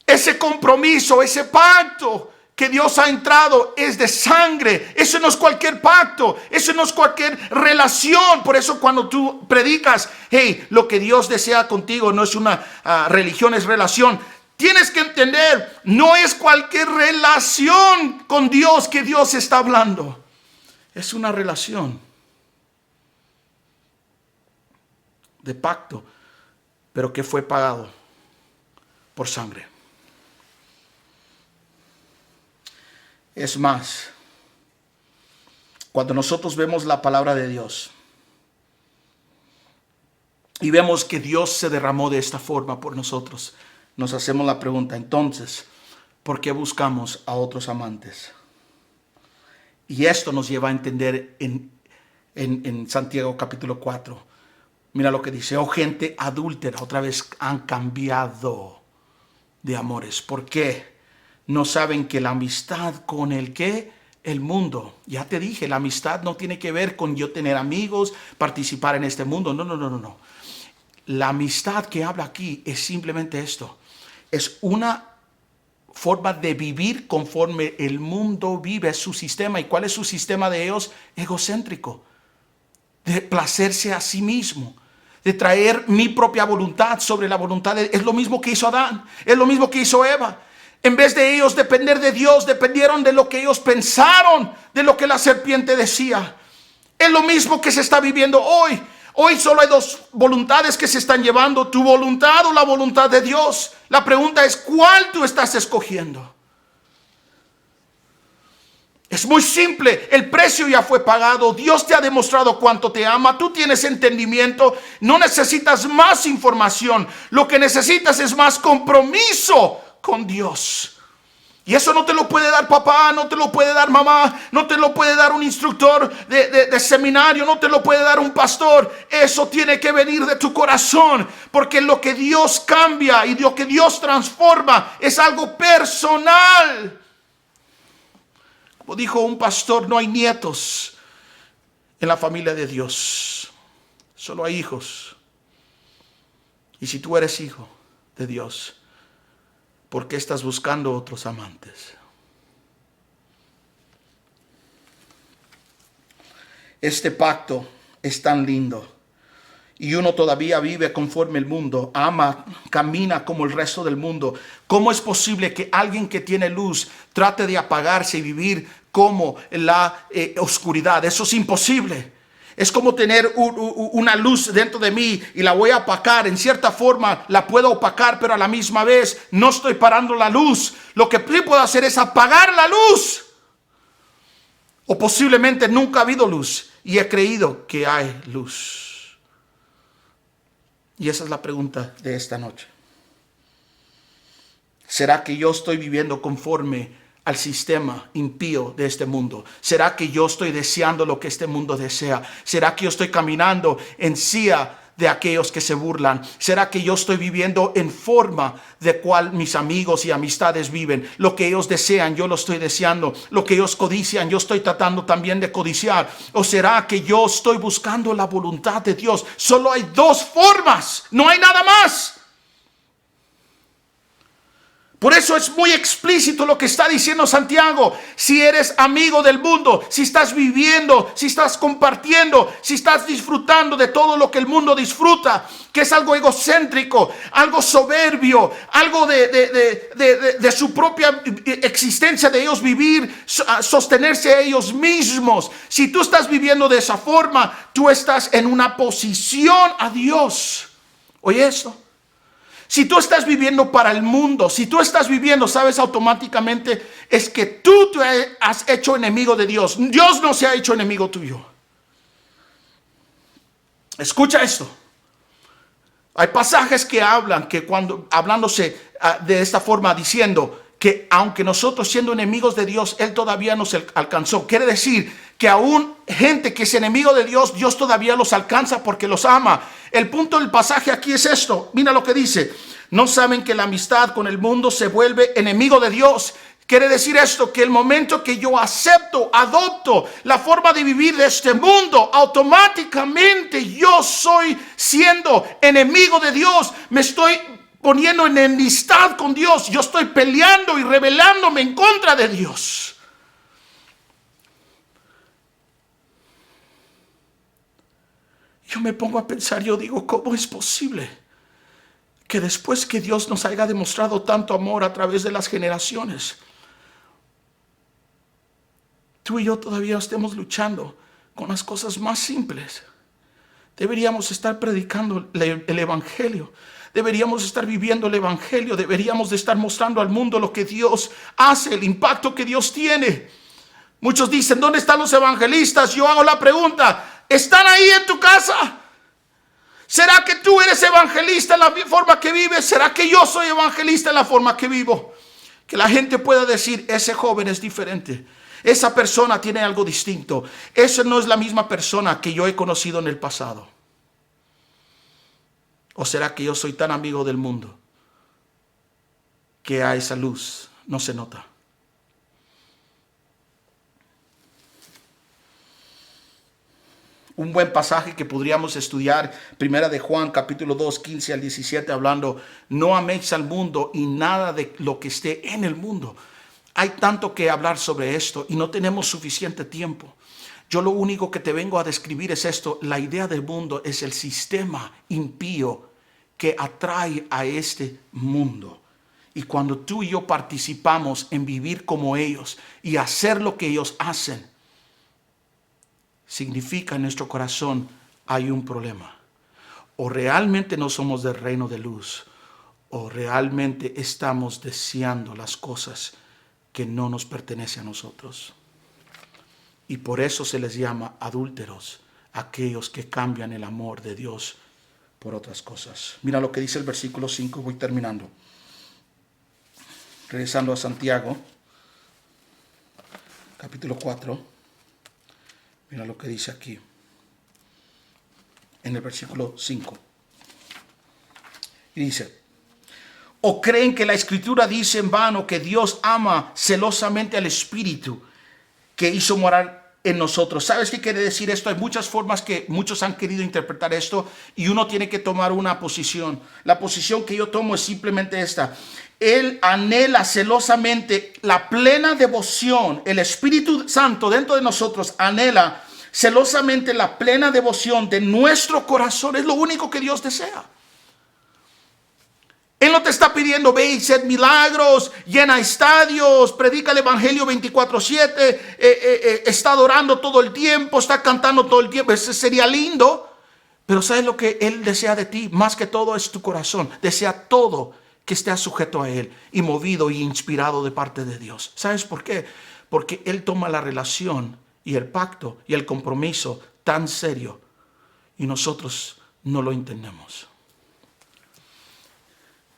Ese compromiso, ese pacto que Dios ha entrado es de sangre. Eso no es cualquier pacto, eso no es cualquier relación. Por eso cuando tú predicas, hey, lo que Dios desea contigo no es una religión, es relación. Tienes que entender, no es cualquier relación con Dios que Dios está hablando. Es una relación de pacto, pero que fue pagado por sangre. Es más, cuando nosotros vemos la palabra de Dios y vemos que Dios se derramó de esta forma por nosotros, nos hacemos la pregunta, entonces, ¿por qué buscamos a otros amantes? Y esto nos lleva a entender en Santiago capítulo 4. Mira lo que dice, oh gente adúltera, otra vez han cambiado de amores. ¿Por qué? No saben que la amistad con el que el mundo, ya te dije, la amistad no tiene que ver con yo tener amigos, participar en este mundo. No. La amistad que habla aquí es simplemente esto. Es una forma de vivir conforme el mundo vive, es su sistema. ¿Y cuál es su sistema de ellos? Egocéntrico. De placerse a sí mismo. De traer mi propia voluntad sobre la voluntad de... Es lo mismo que hizo Adán. Es lo mismo que hizo Eva. En vez de ellos depender de Dios, dependieron de lo que ellos pensaron, de lo que la serpiente decía. Es lo mismo que se está viviendo hoy. Hoy solo hay dos voluntades que se están llevando, tu voluntad o la voluntad de Dios. La pregunta es, ¿cuál tú estás escogiendo? Es muy simple, el precio ya fue pagado, Dios te ha demostrado cuánto te ama, tú tienes entendimiento, no necesitas más información, lo que necesitas es más compromiso con Dios. Y eso no te lo puede dar papá, no te lo puede dar mamá, no te lo puede dar un instructor de seminario, no te lo puede dar un pastor. Eso tiene que venir de tu corazón, porque lo que Dios cambia y lo que Dios transforma es algo personal. Como dijo un pastor, no hay nietos en la familia de Dios, solo hay hijos. Y si tú eres hijo de Dios, ¿por qué estás buscando otros amantes? Este pacto es tan lindo. Y uno todavía vive conforme el mundo, ama, camina como el resto del mundo. ¿Cómo es posible que alguien que tiene luz trate de apagarse y vivir como en la oscuridad? Eso es imposible. Es como tener una luz dentro de mí y la voy a apagar. En cierta forma la puedo opacar, pero a la misma vez no estoy parando la luz. Lo que sí puedo hacer es apagar la luz. O posiblemente nunca ha habido luz y he creído que hay luz. Y esa es la pregunta de esta noche. ¿Será que yo estoy viviendo conforme al sistema impío de este mundo? ¿Será que yo estoy deseando lo que este mundo desea? ¿Será que yo estoy caminando en silla de aquellos que se burlan? ¿Será que yo estoy viviendo en forma de cual mis amigos y amistades viven? Lo que ellos desean, yo lo estoy deseando. Lo que ellos codician, yo estoy tratando también de codiciar. ¿O será que yo estoy buscando la voluntad de Dios? Solo hay dos formas, no hay nada más. Por eso es muy explícito lo que está diciendo Santiago. Si eres amigo del mundo, si estás viviendo, si estás compartiendo, si estás disfrutando de todo lo que el mundo disfruta, que es algo egocéntrico, algo soberbio, algo de su propia existencia, de ellos vivir, sostenerse a ellos mismos. Si tú estás viviendo de esa forma, tú estás en una posición a Dios. Oye esto. Si tú estás viviendo para el mundo, si tú estás viviendo, sabes, automáticamente es que tú te has hecho enemigo de Dios. Dios no se ha hecho enemigo tuyo. Escucha esto. Hay pasajes que hablan, que cuando hablándose de esta forma, diciendo que aunque nosotros siendo enemigos de Dios, Él todavía nos alcanzó. Quiere decir que aún gente que es enemigo de Dios, Dios todavía los alcanza porque los ama. El punto del pasaje aquí es esto. Mira lo que dice. ¿No saben que la amistad con el mundo se vuelve enemigo de Dios? Quiere decir esto, que el momento que yo acepto, adopto la forma de vivir de este mundo, automáticamente yo soy siendo enemigo de Dios. Me estoy poniendo en enemistad con Dios. Yo estoy peleando y rebelándome en contra de Dios. Yo me pongo a pensar, yo digo, ¿cómo es posible que después que Dios nos haya demostrado tanto amor a través de las generaciones, tú y yo todavía estemos luchando con las cosas más simples? Deberíamos estar predicando el Evangelio. Deberíamos estar viviendo el Evangelio. Deberíamos de estar mostrando al mundo lo que Dios hace, el impacto que Dios tiene. Muchos dicen, ¿dónde están los evangelistas? Yo hago la pregunta, ¿están ahí en tu casa? ¿Será que tú eres evangelista en la forma que vives? ¿Será que yo soy evangelista en la forma que vivo? Que la gente pueda decir, ese joven es diferente. Esa persona tiene algo distinto. Esa no es la misma persona que yo he conocido en el pasado. ¿O será que yo soy tan amigo del mundo que a esa luz no se nota? Un buen pasaje que podríamos estudiar, primera de Juan, capítulo 2, 15 al 17, hablando, no améis al mundo y nada de lo que esté en el mundo. Hay tanto que hablar sobre esto y no tenemos suficiente tiempo. Yo lo único que te vengo a describir es esto. La idea del mundo es el sistema impío que atrae a este mundo. Y cuando tú y yo participamos en vivir como ellos y hacer lo que ellos hacen, significa en nuestro corazón hay un problema. O realmente no somos del reino de luz, o realmente estamos deseando las cosas que no nos pertenecen a nosotros. Y por eso se les llama adúlteros, aquellos que cambian el amor de Dios por otras cosas. Mira lo que dice el versículo 5, voy terminando. Regresando a Santiago, capítulo 4. Mira lo que dice aquí, en el versículo 5. Y dice, ¿o creen que la Escritura dice en vano que Dios ama celosamente al Espíritu que hizo morar en nosotros? ¿Sabes qué quiere decir esto? Hay muchas formas que muchos han querido interpretar esto y uno tiene que tomar una posición. La posición que yo tomo es simplemente esta. Él anhela celosamente la plena devoción. El Espíritu Santo dentro de nosotros anhela celosamente la plena devoción de nuestro corazón. Es lo único que Dios desea. Él no te está pidiendo, ve y haz milagros, llena estadios, predica el evangelio 24/7, está adorando todo el tiempo, está cantando todo el tiempo. Eso sería lindo. Pero ¿sabes lo que Él desea de ti? Más que todo es tu corazón. Desea todo que esté sujeto a Él y movido y inspirado de parte de Dios. ¿Sabes por qué? Porque Él toma la relación y el pacto y el compromiso tan serio y nosotros no lo entendemos.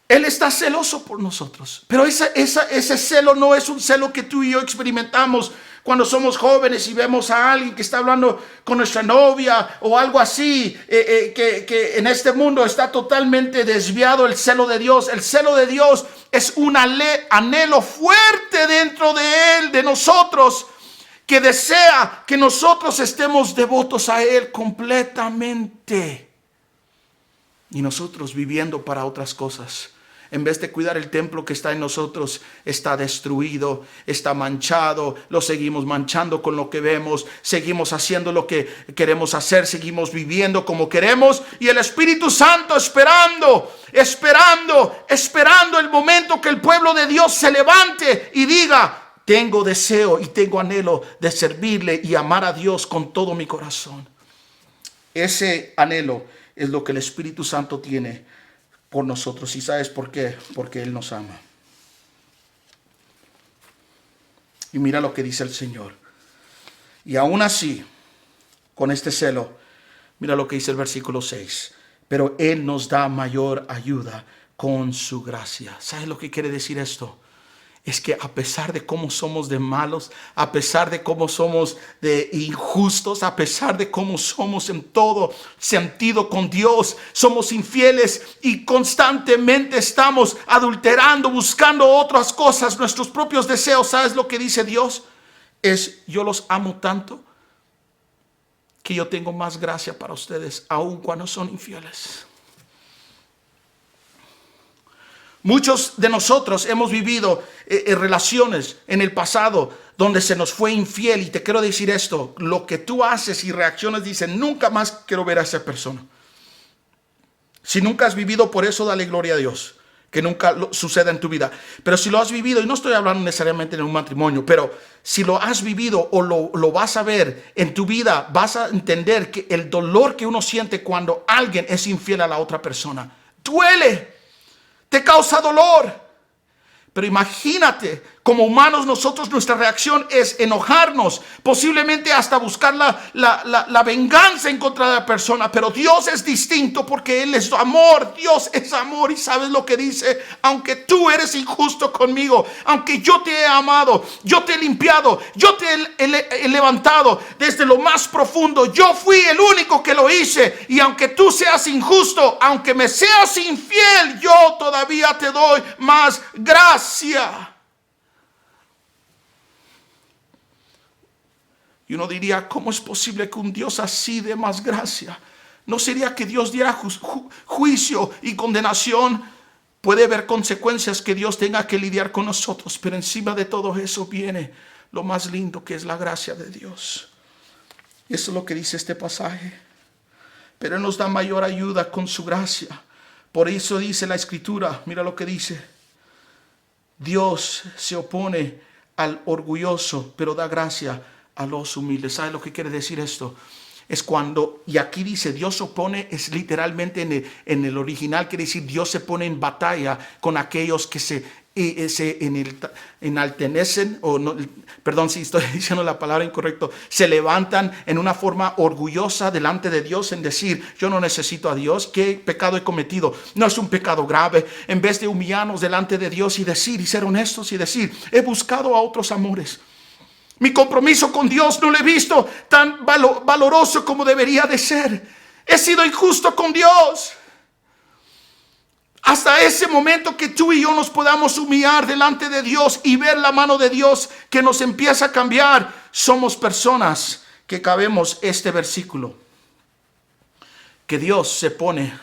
Él está celoso por nosotros, pero ese celo no es un celo que tú y yo experimentamos cuando somos jóvenes y vemos a alguien que está hablando con nuestra novia o algo así, que en este mundo está totalmente desviado el celo de Dios. El celo de Dios es un anhelo fuerte dentro de Él, de nosotros, que desea que nosotros estemos devotos a Él completamente. Y nosotros viviendo para otras cosas. En vez de cuidar el templo que está en nosotros, está destruido, está manchado, lo seguimos manchando con lo que vemos, seguimos haciendo lo que queremos hacer, seguimos viviendo como queremos, y el Espíritu Santo esperando el momento que el pueblo de Dios se levante y diga: tengo deseo y tengo anhelo de servirle y amar a Dios con todo mi corazón. Ese anhelo es lo que el Espíritu Santo tiene por nosotros. ¿Y sabes por qué? Porque Él nos ama. Y mira lo que dice el Señor. Y aún así, con este celo, mira lo que dice el versículo 6. Pero Él nos da mayor ayuda con su gracia. ¿Sabes lo que quiere decir esto? Es que a pesar de cómo somos de malos, a pesar de cómo somos de injustos, a pesar de cómo somos en todo sentido con Dios, somos infieles y constantemente estamos adulterando, buscando otras cosas, nuestros propios deseos. ¿Sabes lo que dice Dios? Es: yo los amo tanto que yo tengo más gracia para ustedes, aun cuando son infieles. Muchos de nosotros hemos vivido relaciones en el pasado donde se nos fue infiel. Y te quiero decir esto: lo que tú haces y reaccionas, dicen: nunca más quiero ver a esa persona. Si nunca has vivido por eso, dale gloria a Dios, que nunca suceda en tu vida. Pero si lo has vivido, y no estoy hablando necesariamente en un matrimonio, pero si lo has vivido o lo vas a ver en tu vida, vas a entender que el dolor que uno siente cuando alguien es infiel a la otra persona duele. Te causa dolor. Pero imagínate, como humanos nosotros, nuestra reacción es enojarnos, posiblemente hasta buscar la venganza en contra de la persona. Pero Dios es distinto, porque Él es amor. Dios es amor. Y ¿sabes lo que dice? Aunque tú eres injusto conmigo, aunque yo te he amado, yo te he limpiado, yo te he levantado desde lo más profundo, yo fui el único que lo hice. Y aunque tú seas injusto, aunque me seas infiel, yo todavía te doy más gracia. Y uno diría: ¿cómo es posible que un Dios así dé más gracia? ¿No sería que Dios diera juicio y condenación? Puede haber consecuencias que Dios tenga que lidiar con nosotros, pero encima de todo eso viene lo más lindo, que es la gracia de Dios. Eso es lo que dice este pasaje. Pero Él nos da mayor ayuda con su gracia. Por eso dice la Escritura, mira lo que dice: Dios se opone al orgulloso, pero da gracia a los humildes. ¿Sabes lo que quiere decir esto? Es cuando, y aquí dice Dios se opone, es literalmente en el original quiere decir Dios se pone en batalla con aquellos que se enaltecen, o no, perdón si estoy diciendo la palabra incorrecta, se levantan en una forma orgullosa delante de Dios en decir: yo no necesito a Dios, ¿qué pecado he cometido? No es un pecado grave. En vez de humillarnos delante de Dios y decir, y ser honestos y decir: he buscado a otros amores, mi compromiso con Dios no lo he visto tan valoroso como debería de ser, he sido injusto con Dios. Hasta ese momento que tú y yo nos podamos humillar delante de Dios y ver la mano de Dios que nos empieza a cambiar, somos personas que cabemos este versículo, que Dios se pone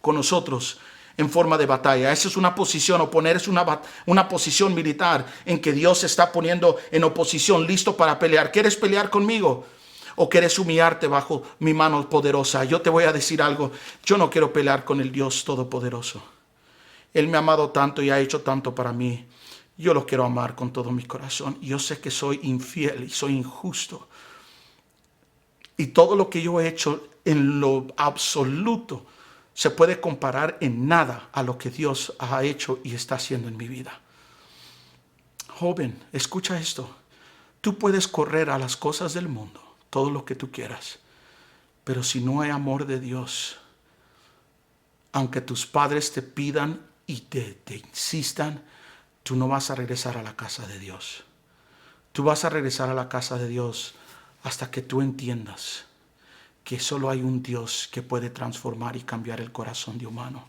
con nosotros en forma de batalla. Esa es una posición. Oponer es una posición militar en que Dios se está poniendo en oposición, listo para pelear. ¿Quieres pelear conmigo? ¿O quieres humillarte bajo mi mano poderosa? Yo te voy a decir algo. Yo no quiero pelear con el Dios Todopoderoso. Él me ha amado tanto y ha hecho tanto para mí. Yo lo quiero amar con todo mi corazón. Yo sé que soy infiel y soy injusto. Y todo lo que yo he hecho en lo absoluto se puede comparar en nada a lo que Dios ha hecho y está haciendo en mi vida. Joven, escucha esto. Tú puedes correr a las cosas del mundo, todo lo que tú quieras. Pero si no hay amor de Dios, aunque tus padres te pidan y te insistan, tú no vas a regresar a la casa de Dios. Tú vas a regresar a la casa de Dios hasta que tú entiendas que solo hay un Dios que puede transformar y cambiar el corazón de humano.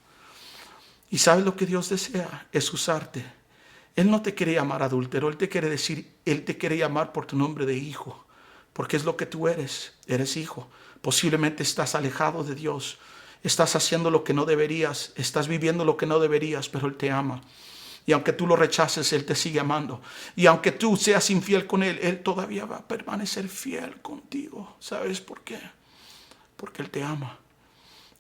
¿Y sabes lo que Dios desea? Es usarte. Él no te quiere llamar adúltero, Él te quiere decir, Él te quiere llamar por tu nombre de hijo, porque es lo que tú eres hijo. Posiblemente estás alejado de Dios, estás haciendo lo que no deberías, estás viviendo lo que no deberías, pero Él te ama. Y aunque tú lo rechaces, Él te sigue amando. Y aunque tú seas infiel con Él, Él todavía va a permanecer fiel contigo. ¿Sabes por qué? Porque Él te ama.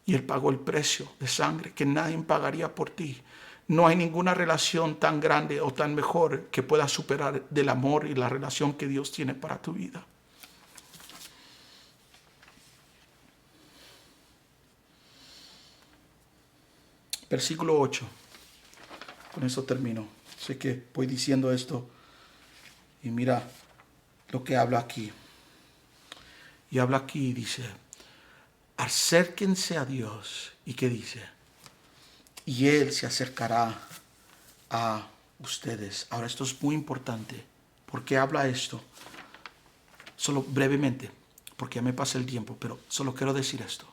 Y Él pagó el precio de sangre que nadie pagaría por ti. No hay ninguna relación tan grande o tan mejor que pueda superar del amor y la relación que Dios tiene para tu vida. Versículo 8. Con eso termino. Sé que voy diciendo esto y mira lo que habla aquí. Y habla aquí y dice, acérquense a Dios. ¿Y qué dice? Y Él se acercará a ustedes. Ahora esto es muy importante. ¿Por qué habla esto? Solo brevemente, porque ya me pasa el tiempo, pero solo quiero decir esto.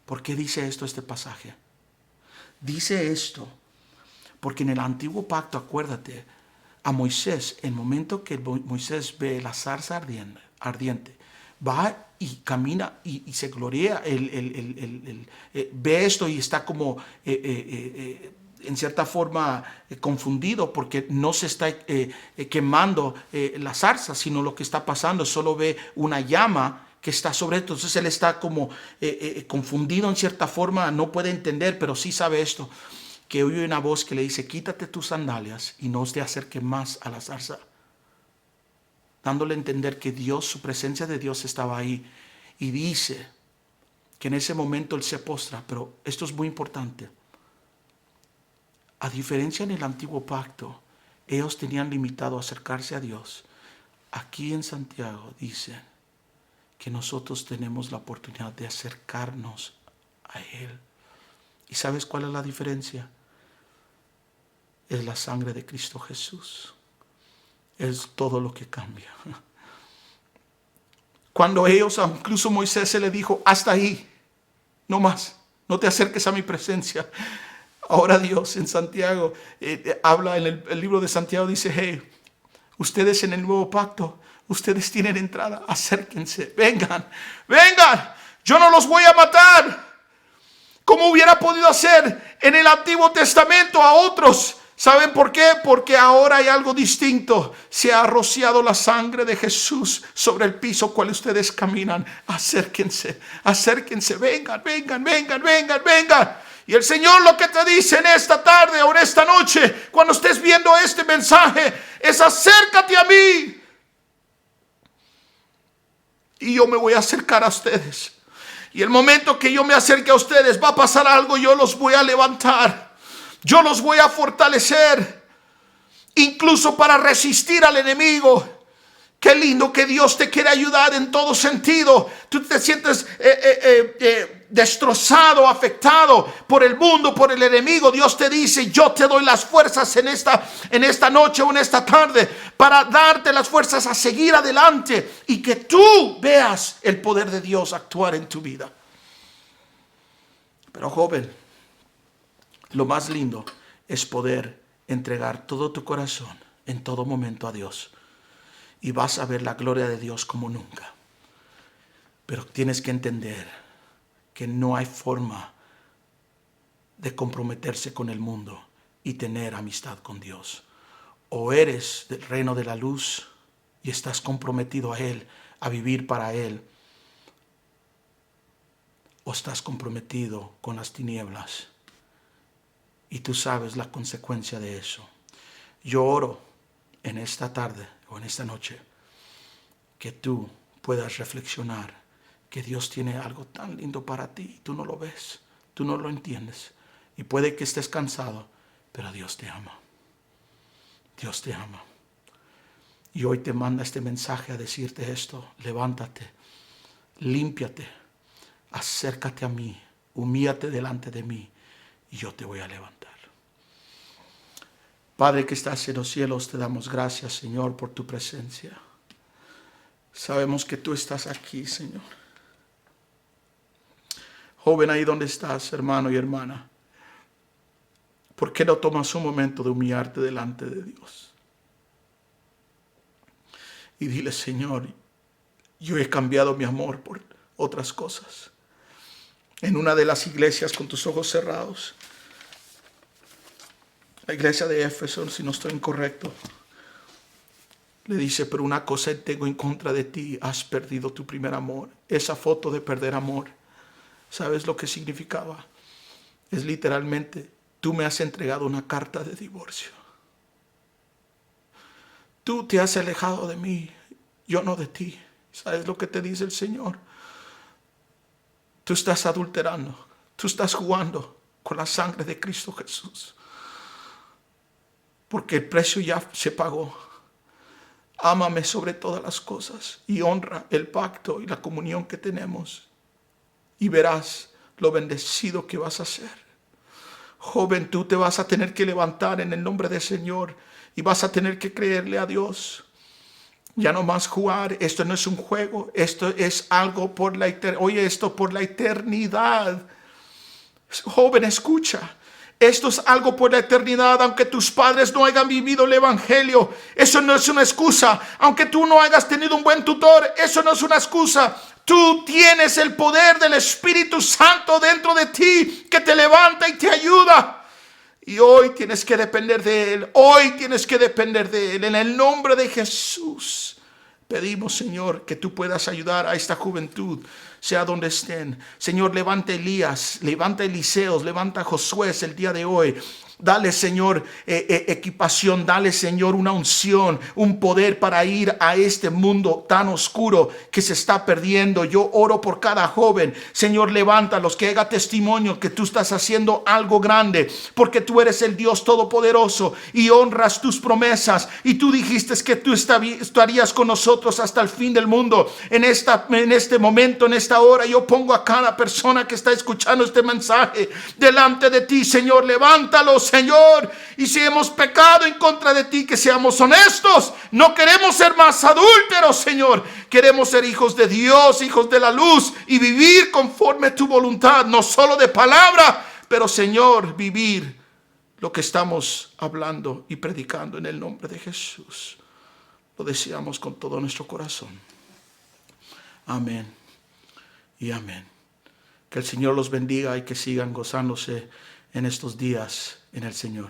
¿Por qué dice esto este pasaje? Dice esto porque en el antiguo pacto, acuérdate, a Moisés, en el momento que Moisés ve la zarza ardiente, va y camina y se gloria, ve esto y está como en cierta forma confundido porque no se está quemando la zarza, sino lo que está pasando, solo ve una llama que está sobre esto. Entonces él está como confundido en cierta forma, no puede entender, pero sí sabe esto, que oye una voz que le dice, quítate tus sandalias y no te acerques más a la zarza, dándole a entender que Dios, su presencia de Dios estaba ahí. Y dice que en ese momento él se postra, pero esto es muy importante. A diferencia en el antiguo pacto, ellos tenían limitado acercarse a Dios. Aquí en Santiago dicen que nosotros tenemos la oportunidad de acercarnos a Él. ¿Y sabes cuál es la diferencia? Es la sangre de Cristo Jesús. Es todo lo que cambia. Cuando ellos, incluso Moisés se le dijo, hasta ahí, no más, no te acerques a mi presencia. Ahora Dios en Santiago habla en el libro de Santiago, dice, hey, ustedes en el nuevo pacto, ustedes tienen entrada, acérquense, vengan, yo no los voy a matar, como hubiera podido hacer en el Antiguo Testamento a otros. ¿Saben por qué? Porque ahora hay algo distinto. Se ha rociado la sangre de Jesús sobre el piso cual ustedes caminan. Acérquense, vengan. Y el Señor lo que te dice en esta tarde o en esta noche, cuando estés viendo este mensaje, es acércate a mí. Y yo me voy a acercar a ustedes. Y el momento que yo me acerque a ustedes va a pasar algo, yo los voy a levantar. Yo los voy a fortalecer, incluso para resistir al enemigo. Qué lindo que Dios te quiere ayudar en todo sentido. Tú te sientes destrozado, afectado por el mundo, por el enemigo. Dios te dice, yo te doy las fuerzas en esta noche o en esta tarde para darte las fuerzas a seguir adelante y que tú veas el poder de Dios actuar en tu vida. Pero joven, lo más lindo es poder entregar todo tu corazón en todo momento a Dios. Y vas a ver la gloria de Dios como nunca. Pero tienes que entender que no hay forma de comprometerse con el mundo y tener amistad con Dios. O eres del reino de la luz y estás comprometido a Él a vivir para Él, o estás comprometido con las tinieblas y tú sabes la consecuencia de eso. Yo oro en esta tarde o en esta noche que tú puedas reflexionar que Dios tiene algo tan lindo para ti y tú no lo ves, tú no lo entiendes, y puede que estés cansado, pero Dios te ama. Dios te ama. Y hoy te manda este mensaje a decirte esto: levántate, límpiate, acércate a mí, humíllate delante de mí y yo te voy a levantar. Padre que estás en los cielos, te damos gracias, Señor, por tu presencia. Sabemos que tú estás aquí, Señor. Joven, ahí donde estás, hermano y hermana, ¿por qué no tomas un momento de humillarte delante de Dios? Y dile: Señor, yo he cambiado mi amor por otras cosas. En una de las iglesias, con tus ojos cerrados, la iglesia de Éfeso, si no estoy incorrecto, le dice: pero una cosa tengo en contra de ti, has perdido tu primer amor. Esa foto de perder amor, ¿sabes lo que significaba? Es literalmente: tú me has entregado una carta de divorcio. Tú te has alejado de mí, yo no de ti. ¿Sabes lo que te dice el Señor? Tú estás adulterando, tú estás jugando con la sangre de Cristo Jesús, porque el precio ya se pagó. Ámame sobre todas las cosas y honra el pacto y la comunión que tenemos, y verás lo bendecido que vas a ser. Joven, tú te vas a tener que levantar en el nombre del Señor y vas a tener que creerle a Dios. Ya no más jugar. Esto no es un juego, esto es algo por la eternidad. Oye, esto por la eternidad. Joven, escucha. Esto es algo por la eternidad. Aunque tus padres no hayan vivido el evangelio, eso no es una excusa. Aunque tú no hayas tenido un buen tutor, eso no es una excusa. Tú tienes el poder del Espíritu Santo dentro de ti, que te levanta y te ayuda. Y hoy tienes que depender de Él. Hoy tienes que depender de Él. En el nombre de Jesús pedimos, Señor, que tú puedas ayudar a esta juventud, sea donde estén. Señor, levanta Elías, levanta Eliseos, levanta Josué el día de hoy. Dale, Señor, equipación. Dale, Señor, una unción, un poder para ir a este mundo tan oscuro que se está perdiendo. Yo oro por cada joven. Señor, levántalos, que haga testimonio que tú estás haciendo algo grande, porque tú eres el Dios todopoderoso y honras tus promesas. Y tú dijiste que tú estarías con nosotros hasta el fin del mundo. En este momento, en esta hora, yo pongo a cada persona que está escuchando este mensaje delante de ti, Señor. Levántalos, Señor, y si hemos pecado en contra de ti, que seamos honestos. No queremos ser más adúlteros, Señor. Queremos ser hijos de Dios, hijos de la luz, y vivir conforme a tu voluntad, no solo de palabra, pero, Señor, vivir lo que estamos hablando y predicando en el nombre de Jesús. Lo deseamos con todo nuestro corazón. Amén y amén. Que el Señor los bendiga y que sigan gozándose en estos días en el Señor.